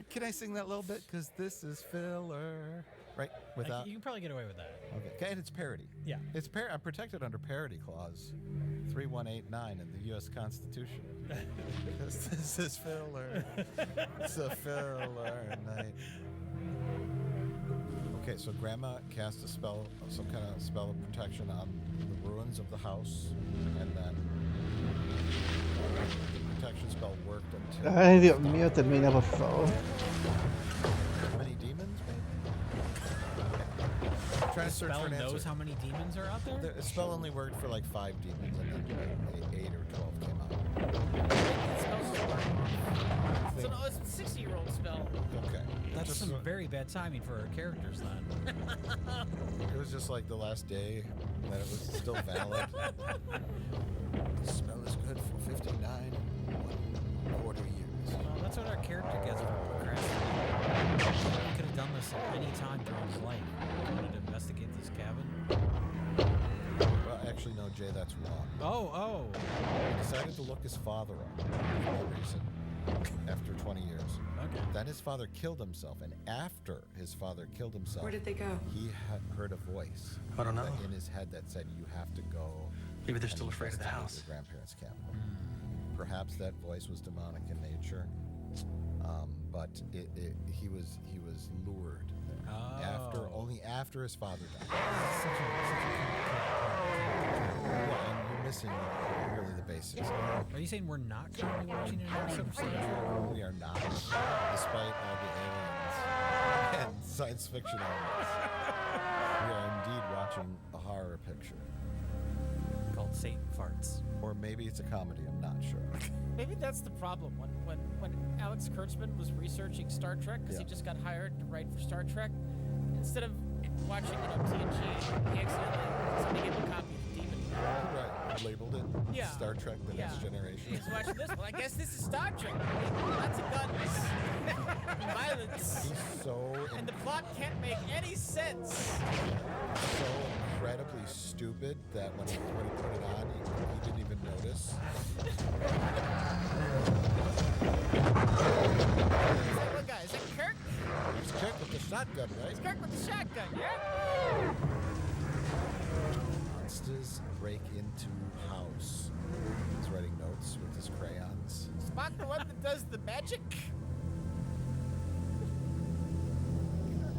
Can I sing that a little bit? Because this is filler. Right? Without. You can probably get away with that. Okay. And it's parody. Yeah. It's I'm protected under parody clause 3189 in the U.S. Constitution. Because this is filler. It's a filler night. Okay, so Grandma cast a spell, some kind of spell of protection on the ruins of the house, and then the protection spell worked until. Ay, Dios mío, termina, por favor. How many demons, maybe? Trying to search spell for an knows answer. how many demons are out there? The spell only worked for like 5 demons, and then 8 or 12 came out. So no, it's a 60-year-old spell. Okay. That's Just some very bad timing for our characters then. It was just like the last day that it was still valid. The spell is good for 59 and 1/4 years. Well, that's what our character gets for procrastinating. He could have done this at any time during his life. He wanted to investigate this cabin. Well, actually, no, Jay, that's wrong. Oh. He decided to look his father up for no reason after 20 years. Okay. Then his father killed himself, and after his father killed himself, Where did they go? he heard a voice I don't know. in his head that said, "You have to go." Maybe they're and still afraid of the investigate house. Your grandparents' cabin. Perhaps that voice was demonic in nature, but he was lured there only after his father died. Yeah, and you're missing really the basics. Are you saying we're not currently watching an episode of Star Trek? We are not, despite all the aliens and science fiction elements. We are indeed watching a horror picture. Called Satan Farts. Or maybe it's a comedy, I'm not sure. Maybe that's the problem. When Alex Kurtzman was researching Star Trek, because he just got hired to write for Star Trek, instead of watching TNG, he accidentally somebody gave him a copy of Demon. Right, labeled it Yeah. Star Trek The Next Generation. He's watching this. Well, I guess this is Star Trek. Lots of guns, violence, He's and the plot can't make any sense. so incredibly stupid that when he put it on, he didn't even notice. What guy? Is that Kirk? It's Kirk with the shotgun, right? It's Kirk with the shotgun, yeah? Monsters break into house. He's writing notes with his crayons. Spock the one that does the magic?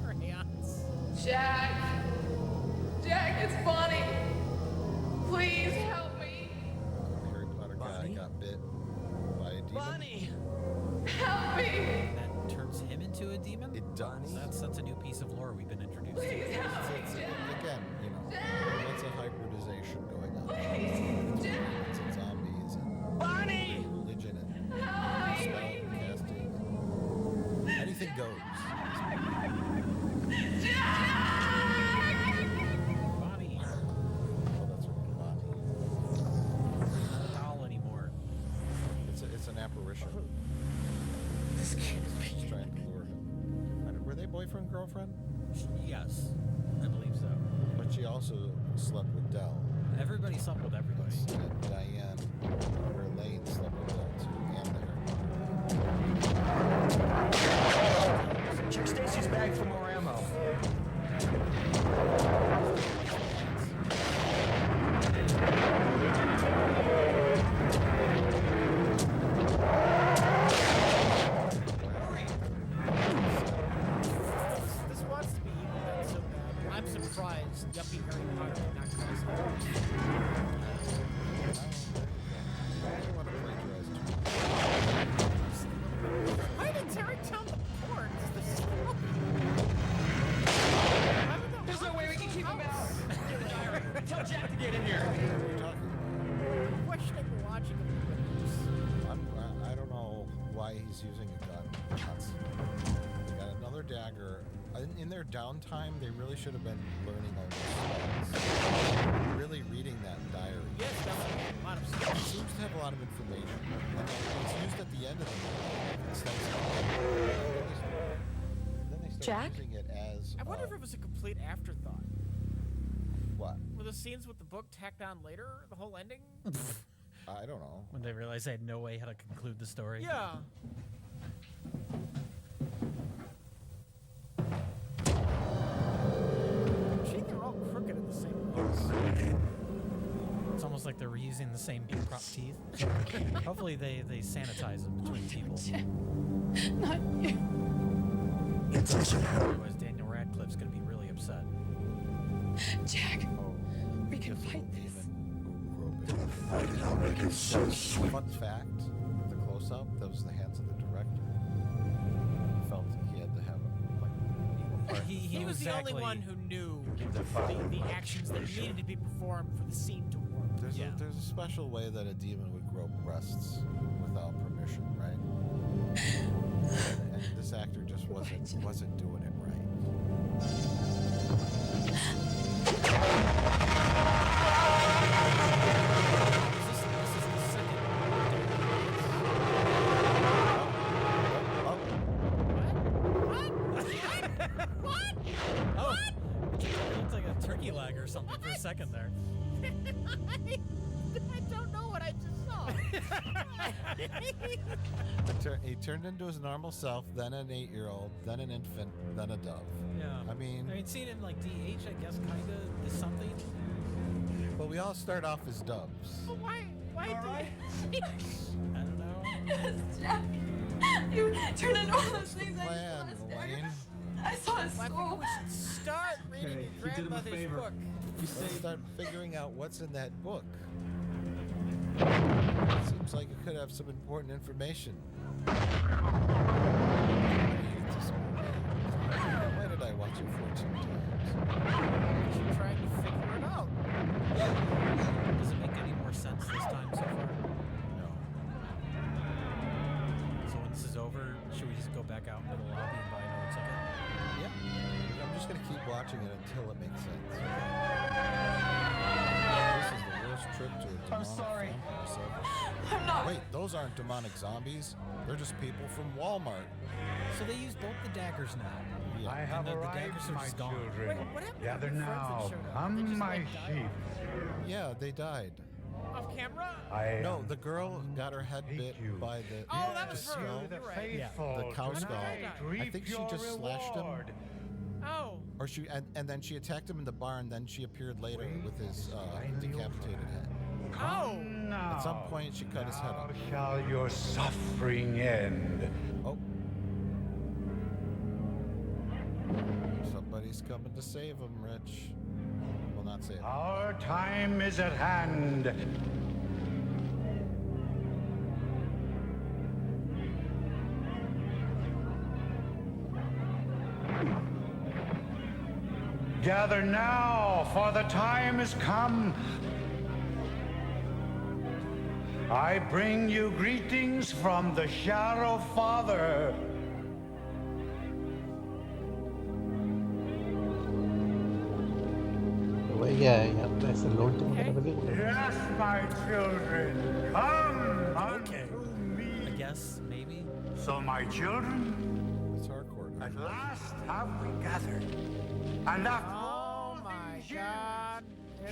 Crayons. Jack, it's Bonnie. Please help me. Harry Potter guy got bit by a demon. Bonnie! Help me. That turns him into a demon? It does. That's a new piece of lore we've been introduced to. Please help me, It's, Jack. again, lots of hybridization going on. Please, Jack. Lots of zombies and Bonnie! religion and Help me. spell casting. Anything goes. Jack! Bonnie. Oh, that's right, Bonnie. fruition. This can't be. She's trying to lure him. Were they boyfriend girlfriend? Yes, I believe so. But she also slept with Dell. Everybody slept with everybody. And Diane, or Elaine, slept with Dell too, and the Check Stacy's bag for more ammo. This wants to be evil, that's so bad. I'm surprised yuppie Harry Potter did not call us out. Why did Terry tell the port? There's no way we can keep him out. Tell Jack to get in here. I'm questioning the logic of the witness. I don't know why he's using a gun. They got another dagger. In their downtime, they really should have been learning all these spells. Really reading that diary. Yes, definitely. A lot of stuff. It seems to have a lot of information. And it's used at the end of the movie. Then they start Jack? using it as... I wonder if it was a complete afterthought. What? Were the scenes with the book tacked on later? The whole ending? I don't know. When they realized they had no way how to conclude the story. Yeah. Gee, they're all crooked in the same place. It's almost like they're reusing the same prop teeth. Hopefully they sanitize them between people. Not you. It doesn't help. Otherwise Daniel Radcliffe's going to be really upset. Jack, we can fight this. I'll make it so sweet. Fun fact, the close-up, that was the hands of the director. He felt he had to have He was the only one who knew the actions that needed to be performed for the scene to work. There's a special way that a demon would grow breasts without permission, right? And this actor just wasn't doing it right. Or something for a second there. I don't know what I just saw. He turned into his normal self, then an 8-year-old, then an infant, then a dove. Yeah. I mean, seeing in like DH, I guess, kind of is something. But we all start off as doves. Well, why do I don't know. Yes, Jack. You turned into all those things Plan, Elaine. I saw a Well, I think we should start reading your grandmother's book. Let's start figuring out what's in that book. Seems like it could have some important information. Why did I watch it 14 times? You're trying to figure it out. Does it make any more sense this time so far? No. So when this is over, should we just go back out into the lobby and buy another ticket? Yeah. I'm just going to keep watching it until it makes sense. This is the worst trip to a demonic I'm sorry. vampire. I'm not. Wait, those aren't demonic zombies. They're just people from Walmart. So they use both the daggers now. Yeah. I have the arrived, daggers are my just gone. children. Wait, what happened to Gather the friends that now. showed up? They Come, just, my died? sheep. Yeah, they died. Off camera? No, the girl got her head bit by the Oh, that the was her. skull. You're right. The cow skull. Tonight, I think she just slashed him. Oh. Or she and then she attacked him in the barn. Then she appeared later with his decapitated head. Oh. At some point, she cut his head off. Shall your suffering end? Oh. Somebody's coming to save him, Rich. Well, not save him. Our time is at hand. Gather now, for the time is come. I bring you greetings from the Shadow Father. Ya es lo último de la película. Yes, my children, come unto me. guess, maybe. So, my children, It's hardcore. at last have we gathered. And after Oh my God!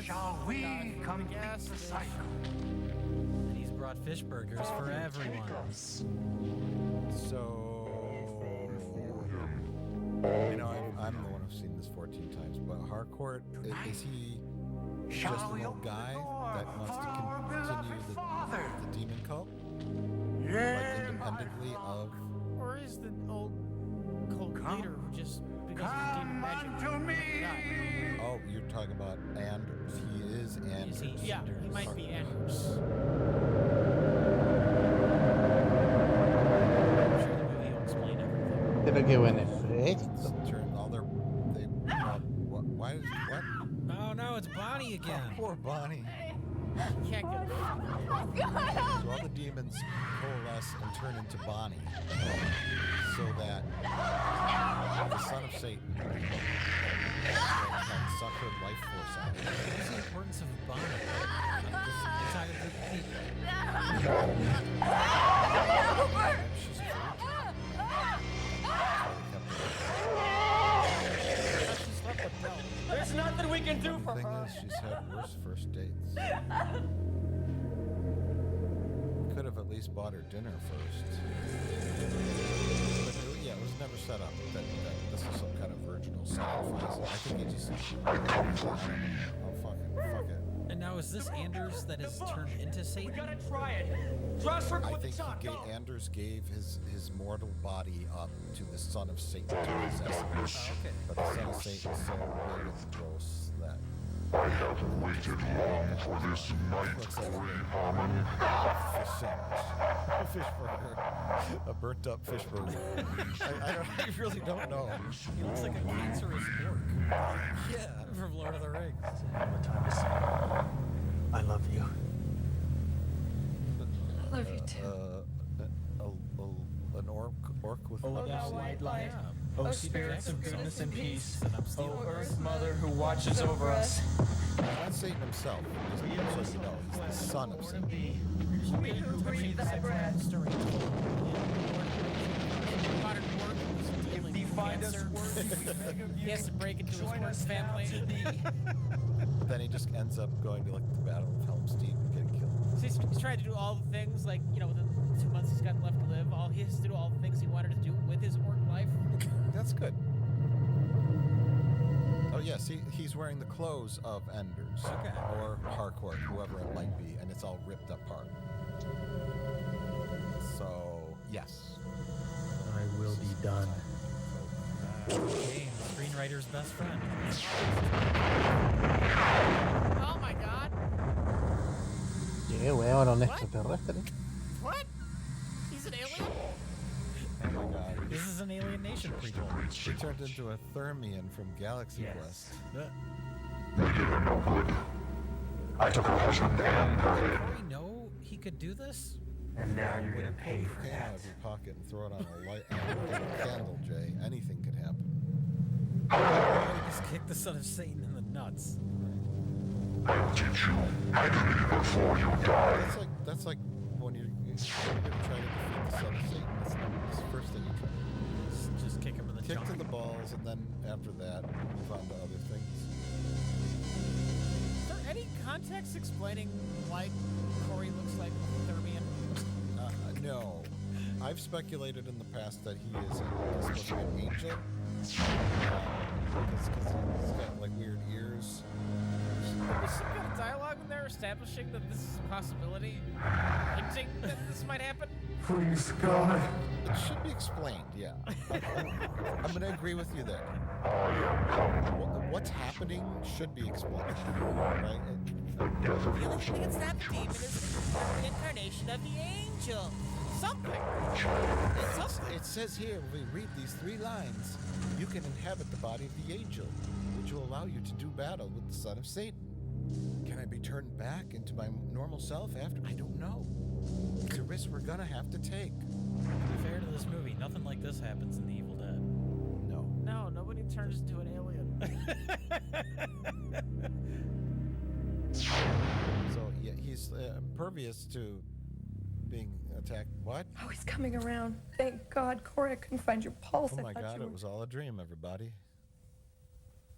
shall we complete the cycle. And he's brought fish burgers for everyone. So, I'm the one who's seen this 14 times, but Harcourt, is he just an old guy that wants to continue the demon cult? Like independently of... Or is the old cult leader who just, because of demon magic, died? Oh, you're talking about Anders. He is Anders. Yeah, he might be Anders. Pero qué buen efecto. What? Oh no, it's Bonnie again. Poor Bonnie. Can't get So all the demons coalesce and turn into Bonnie, so that the son of Satan can suck her life force out. What's the importance of Bonnie? I'm just talking to people. She's There's nothing we can do for the thing her. is, she's had worse first dates. Could have at least bought her dinner first. But it was never set up that this is some kind of virginal sacrifice. I think he just... Oh, fuck it. And now is this Anders that is turned into Satan? We gotta try it. Trust her I with think the shot. Anders gave his mortal body up to the son of Satan to possess him. Okay. But the son of Satan is so big and gross that... I have waited long for this night, harmony. Fish sandwich. Fish burger. A burnt up fish burger. I really don't know. He looks like a cancerous orc. Yeah, from Lord of the Rings. What time is it? I love you. I love you too. An orc with Oh, leprosy. thou white light. Oh, O spirits of goodness and peace. Oh, O Earth Mother who watches over us. Not Satan himself, just so you know, he's the son of Satan. We who breathe thy breath. Modern work was dealing with Find us cancer. worthy, we beg of He you. has to break into his Join work us family. now to thee. But then he just ends up going to like the Battle of Helm's Deep and getting killed. So he's trying to do all the things, like, within 2 months he's got left to live. He has to do all the things he wanted to do with his orc life. That's good. Oh yes, he's wearing the clothes of Anders. Okay. Or Harcourt, whoever it might be, and it's all ripped apart. So, yes. I will be done. Game, screenwriter's best friend. Oh my God! Qué weón, un extraterrestre. What? He's an alien? Oh my god. This is an Alien Nation prequel. He turned into a Thermian from Galaxy Quest. They did her no good. I took her husband and her head. Did we know he could do this? And now you're gonna pay for Out that. of your pocket and throw it on a light on a candle, Jay. Anything could happen. He just kicked the son of Satan in the nuts. I'll teach you. Handle me before you die. That's like when you're gonna try to defeat the son of Satan. That's the first thing you try to do. Just kick him in the Kick junk. to the balls, and then after that, move on to other things. Is there any context explaining why Corey looks like Thermian? No. I've speculated in the past that he is supposed to be an angel. Because he's got like weird ears. Was some kind of dialogue in there establishing that this is a possibility? Hinting that this might happen? Please, God. It should be explained, yeah. I'm going to agree with you there. I am coming. What's happening should be explained, right? The death of The your only thing that's soul. not the demon is the incarnation of the angel. Something. It says here, when we read these 3 lines, you can inhabit the body of the angel, which will allow you to do battle with the son of Satan. Can I be turned back into my normal self after? I don't know. It's a risk we're gonna have to take. To be fair to this movie, nothing like this happens in The Evil Dead. No. No, nobody turns into an alien. So yeah, he's impervious to being attacked. What? Oh, he's coming around. Thank God, Corey, I couldn't find your pulse. Oh I my thought God, you it was all a dream, everybody.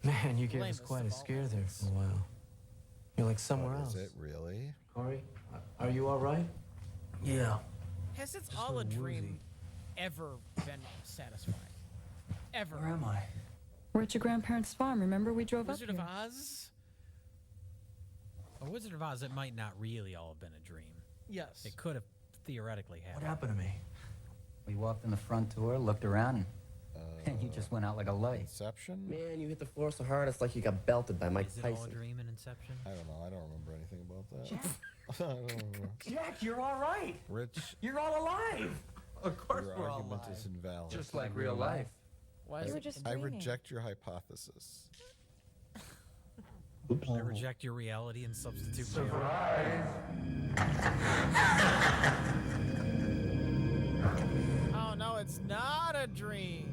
Man, you gave Blame us us quite of a all scare of there this. for a while. You're like somewhere What else. is it really? Corey, are you all right? Yeah. Has it's Just all a a dream woozy. ever been satisfying? Ever. Where am I? We're at your grandparents' farm. Remember we drove Wizard up of here? Oz? A Wizard of Oz, it might not really all have been a dream. Yes. It could have theoretically happened. What happened to me? We walked in the front door, looked around, and you just went out like a light. Inception? Man, you hit the floor so hard it's like you got belted by Mike Is it Tyson. all a dream in Inception? I don't know. I don't remember anything about that. I don't remember. Jack, you're all right. Rich, You're all alive. Of course your we're all argument alive. is invalid. Just like real life. Why You is were it just I dreaming. reject your hypothesis. I reject your reality and substitute reality. Oh no, it's not a dream.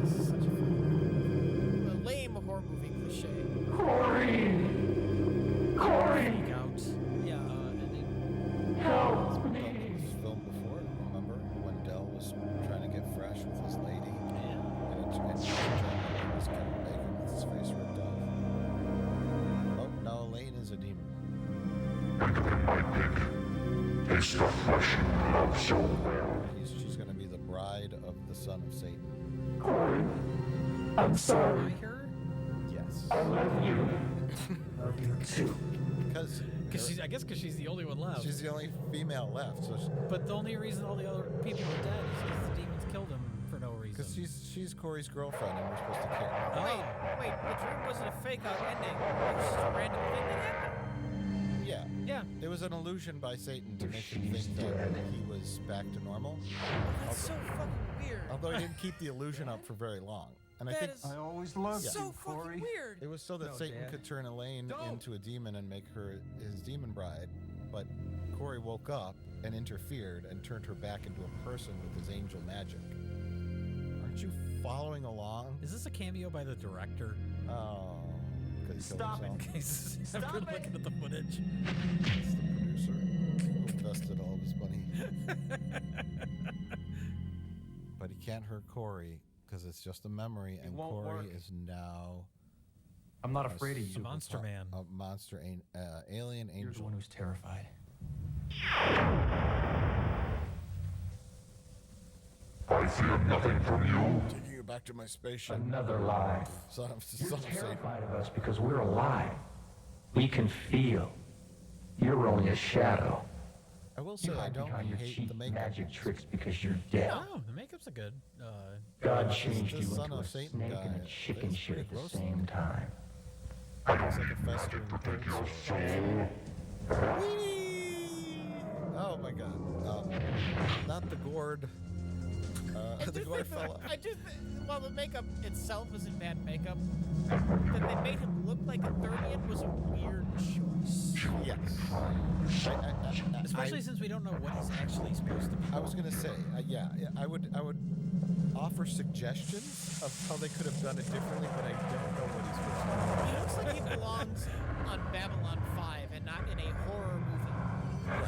This is such a lame horror movie cliche. Freak out. Yeah. Ending. This was filmed before, remember? When Del was trying to get fresh with his lady. Yeah. And it was Kevin Bacon with his face ripped off. Oh, now Elaine is a demon. She's going to be the bride of the son of Satan. I'm sorry. Her? Yes. Love you too. Because I guess because she's the only one left. she's the only female left. So But the only reason all the other people are dead is because the demons killed them for no reason. because she's Corey's girlfriend and we're supposed to care. Wait, the dream wasn't a fake out ending. It was just a random thing that happened. Yeah. Yeah. It was an illusion by Satan to make him think that he was back to normal. That's so fucking weird. Although he didn't keep the illusion up for very long. And I That think is I always loved so you, fucking Corey. weird. it was so that No, Satan Dad. could turn Elaine Don't. into a demon and make her his demon bride. But Corey woke up and interfered and turned her back into a person with his angel magic. Aren't you following along? Is this a cameo by the director? Oh, because he killed Stop himself. In case I've Stop been it. looking at the footage. It's the producer who invested all of his money. But he can't hurt Corey because it's just a memory, and won't Corey work. is now I'm not afraid of you. a monster man. a monster, alien You're the angel. one who's terrified. I fear nothing from you. Taking you back to my spaceship. Another lie. Son of You're Satan. terrified of us because we're alive. We can feel. You're only a shadow. I will You say I hide don't behind your hate cheap the makeup. magic tricks because you're dead. Oh, the makeup's a good. God This changed is the you son into a of Satan snake guy. and a chicken That's shit pretty at the gross. same time. Looks like a festering cold sore. Whee! Oh my god. Not the gourd. The gourd fella. I do think, while the makeup itself isn't bad makeup, that they made him look like a 30th was a weird choice. Yes. Especially since we don't know what he's actually supposed to be. I was gonna say, yeah, I would offer suggestions of how they could have done it differently, but I don't know what he's supposed to be. He looks like he belongs on Babylon 5 and not in a horror movie.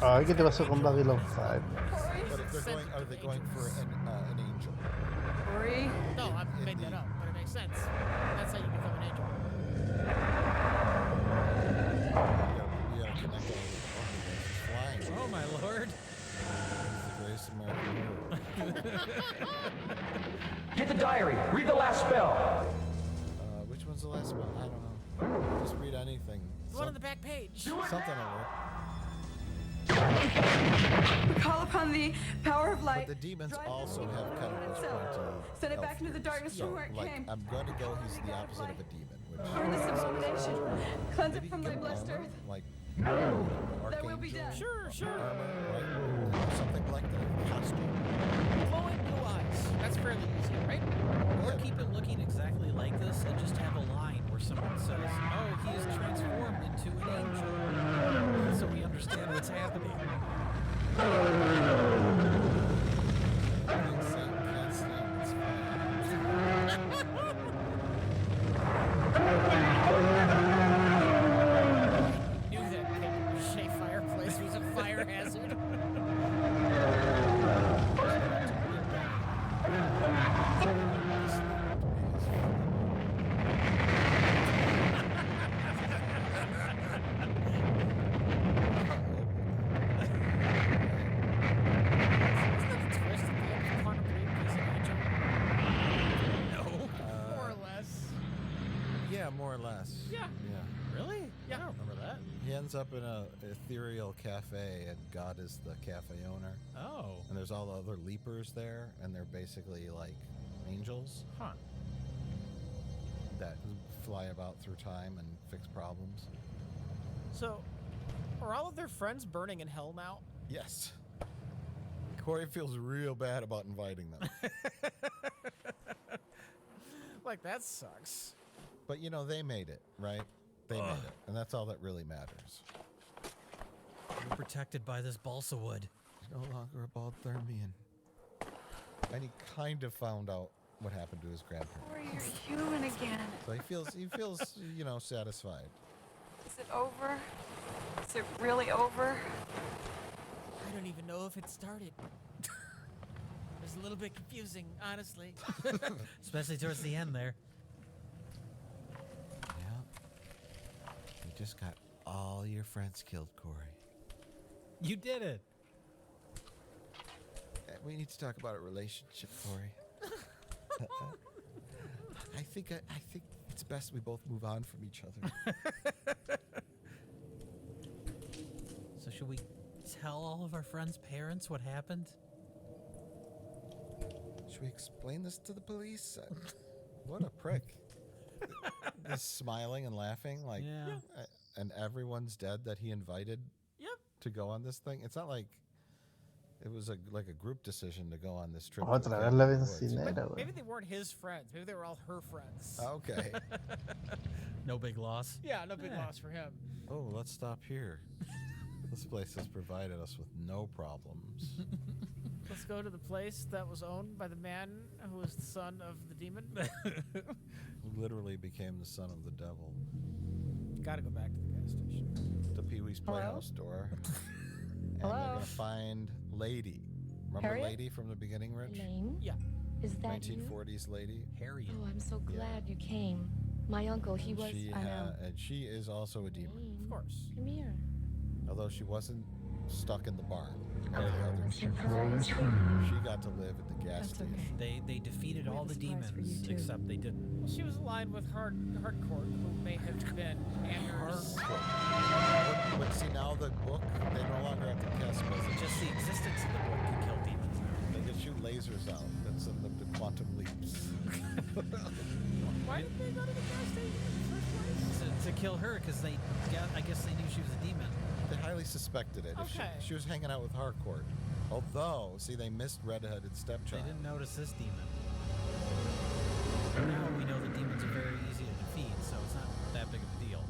Ay, ¿qué te pasó con Babylon 5? But if they're going, are they going for an angel? Corey? No, I made that up, but it makes sense. That's how you become an angel. You gotta connect all the flying. Oh my lord! It's the greatest American hero. Get the diary. Read the last spell. Which one's the last one? I don't know. Just read anything. The one on the back page. Something will work. We call upon the power of light. But the demons Drive also the have kind of itself. pointy Send it elf back into the ears. darkness So, from where it like, came. I'm going to go, he's the opposite of a demon. Which Burn this abomination. Cleanse maybe it from you thy can blessed armor, earth. like There will be death. Sure. armor, right? Something like that. Costume. Glowing blue eyes. That's fairly easy, right? Or keep him looking exactly like this and just have a line where someone says, "Oh, he is transformed into an angel," so we understand what's happening. Knew that paper mache fireplace was a fire fire hazard. More or less. Yeah. Really? Yeah. I don't remember that. He ends up in a ethereal cafe, and God is the cafe owner. Oh. And there's all the other leapers there, and they're basically like angels. Huh. That fly about through time and fix problems. So, are all of their friends burning in hell now? Yes. Corey feels real bad about inviting them. Like, that sucks. But, you know, they made it, right? They made it. And that's all that really matters. We're protected by this balsa wood. He's no longer a bald Thermian. And he kind of found out what happened to his grandparents. Or you're human again. So he feels, you know, satisfied. Is it over? Is it really over? I don't even know if it started. It was a little bit confusing, honestly. Especially towards the end there. You just got all your friends killed, Corey. You did it. We need to talk about a relationship, Corey. I think it's best we both move on from each other. So should we tell all of our friends' parents what happened? Should we explain this to the police? What a prick. He's smiling and laughing like, and everyone's dead that he invited to go on this thing. It's not like it was like a group decision to go on this trip. Otra vez la bencinera, Maybe they weren't his friends. Maybe they were all her friends. Okay. No big loss. Yeah, no big loss for him. Oh, let's stop here. This place has provided us with no problems. Let's go to the place that was owned by the man who was the son of the demon. Who literally became the son of the devil. Gotta go back to the gas station. The Pee-wee's Playhouse door. And they're gonna find Lady. Remember Harriet? Lady from the beginning, Rich? Lane? Yeah. Is that 1940s Lady. Harriet. you? Oh, I'm so glad you came. My uncle, he was... And she is also a demon. Lane, of course. Come here. Although she wasn't stuck in the barn. She got to live at the gas station. They defeated all the demons, except they didn't. Well, she was aligned with Hardcore, who may have been Anders. But see, now the book, they no longer have to cast spells. Just the existence of the book can kill demons. They can shoot lasers out that send them to quantum leaps. Why did they go to the gas station in the first place? To kill her, because I guess they knew she was a demon. They highly suspected it. Okay. If she was hanging out with Harcourt. Although, see, they missed redheaded stepchild. They didn't notice this demon. Now we know the demons are very easy to defeat, so it's not that big of a deal.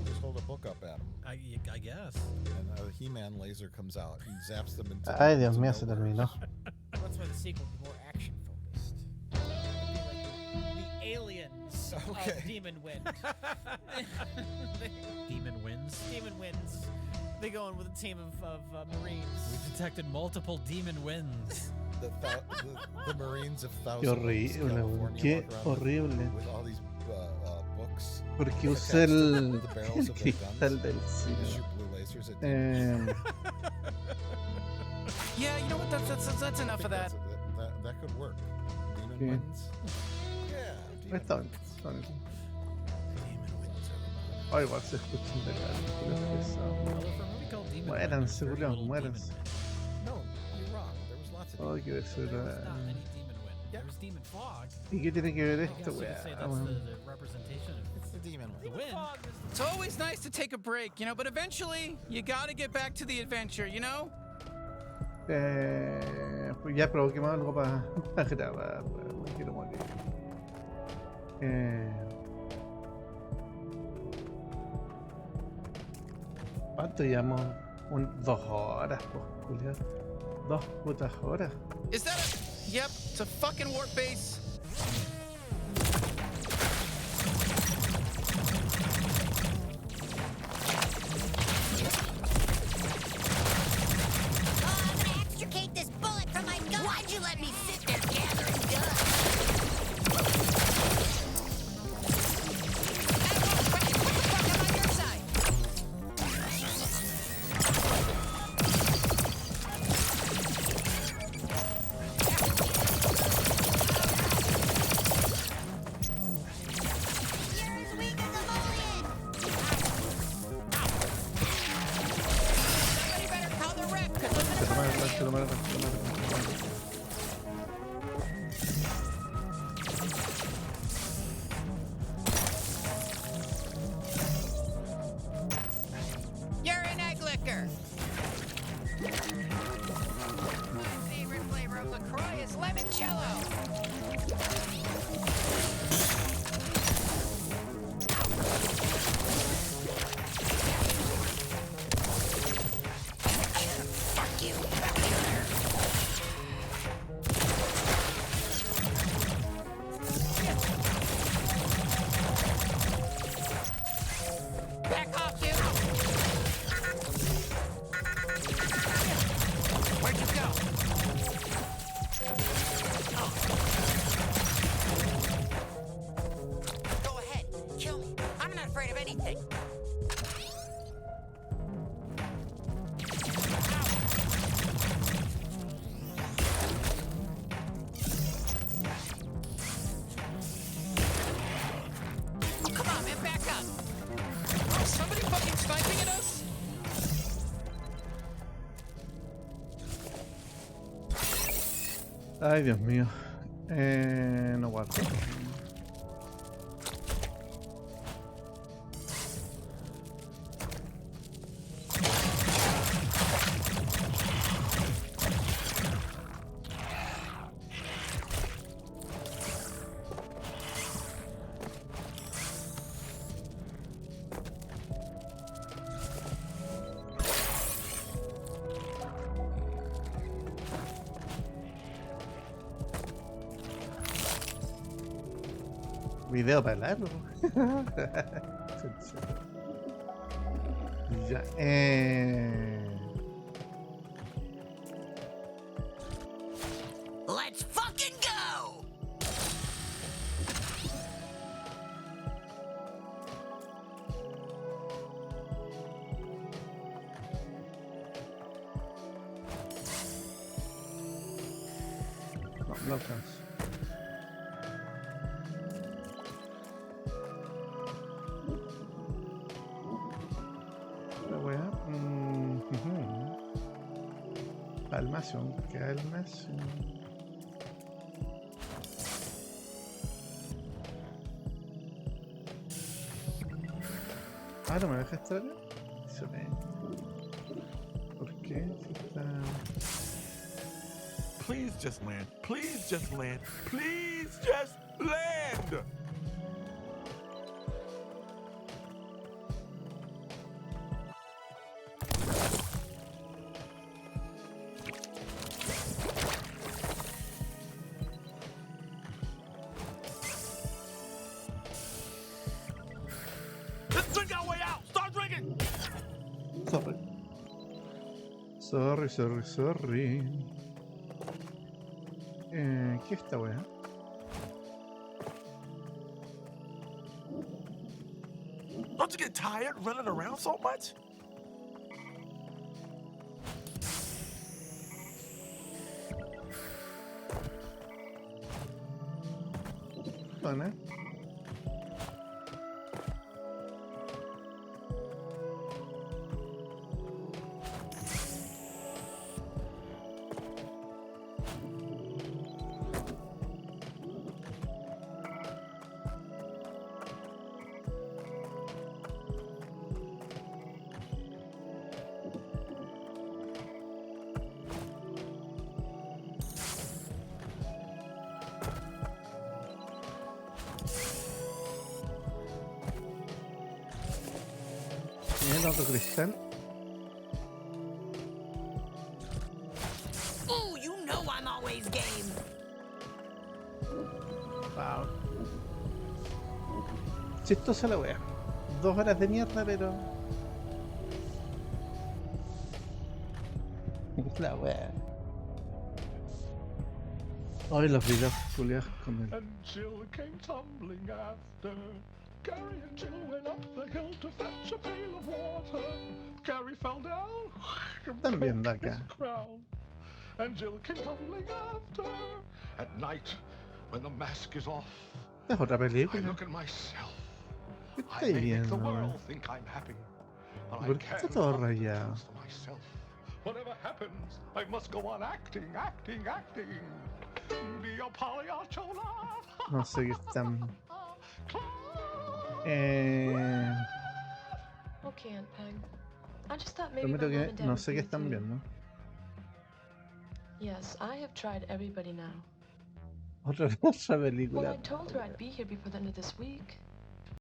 Just hold a book up at them. I guess. And a He-Man laser comes out and zaps them into... Ay, Dios mío, se terminó. That's why the sequel would be more action focused. Like the aliens of Demon Wind. Demon wins? Demon wins. They go in with a team of Marines. We detected multiple demon wins. The Marines of Qué Thousand horrible, qué horrible. with all these books. Porque usa el The barrels of their guns. cristal del They cielo. shoot blue lasers at demons. Yeah, you know what? That's enough of that. That could work. Demon Sí. wins. Yeah. Está bien, está bien. Ay, igual se escuchan de la muéranse, Julián, muéranse. No, you're wrong. There was lots of Ay, qué desagradable. There was demon fog. ¿Y qué tiene que ver I esto, guess you could say weá? that's the representation of It's the demon the wind. It's always nice to take a break, you know, but eventually you gotta get back to the adventure, you know? Pues ya provoquemos algo para grabar, weón, me quiero morir. ¿Cuánto llevamos? 2 horas, pues, Julián. 2 putas horas. Is that a... Yep, it's a fucking warp base. lo mato. You're an egg licker. My favorite flavor of LaCroix is limoncello. Ay, Dios mío. No guardo. Video para largo. Ya, Let's fucking go! No alcanzo. Calmación. Ah, no me deja estar acá. ¿Por qué? Si está... Please just land. Please just land. Please just land. Sorry. ¿Qué es esta wea? Don't you get tired running around so much? Zona. El otro cristal. Ooh, you know I'm always game. Wow. Chistosa la wea. 2 horas de mierda, pero... la wea. Hoy los videos culiados con el... And Jill came tumbling after. Gary and Jill went up the hill to fetch a pail of water. Gary fell down Están viendo acá. crown. And Jill came tumbling after. At night, when the mask is off, Es otra I película. look at myself. ¿Qué I estáis may make the viendo? world think I'm happy, but I ¿Por qué está can't todo come rayado? close to myself Whatever happens, I must go on acting. Be a Pagliaccio lad. No sé qué están. Okay, Aunt Peg. I just thought maybe Prometo my mom que and dad no would sé be qué with están you. viendo. Yes, I have tried everybody now. Otra Well, película. I told her I'd be here before the end of this week.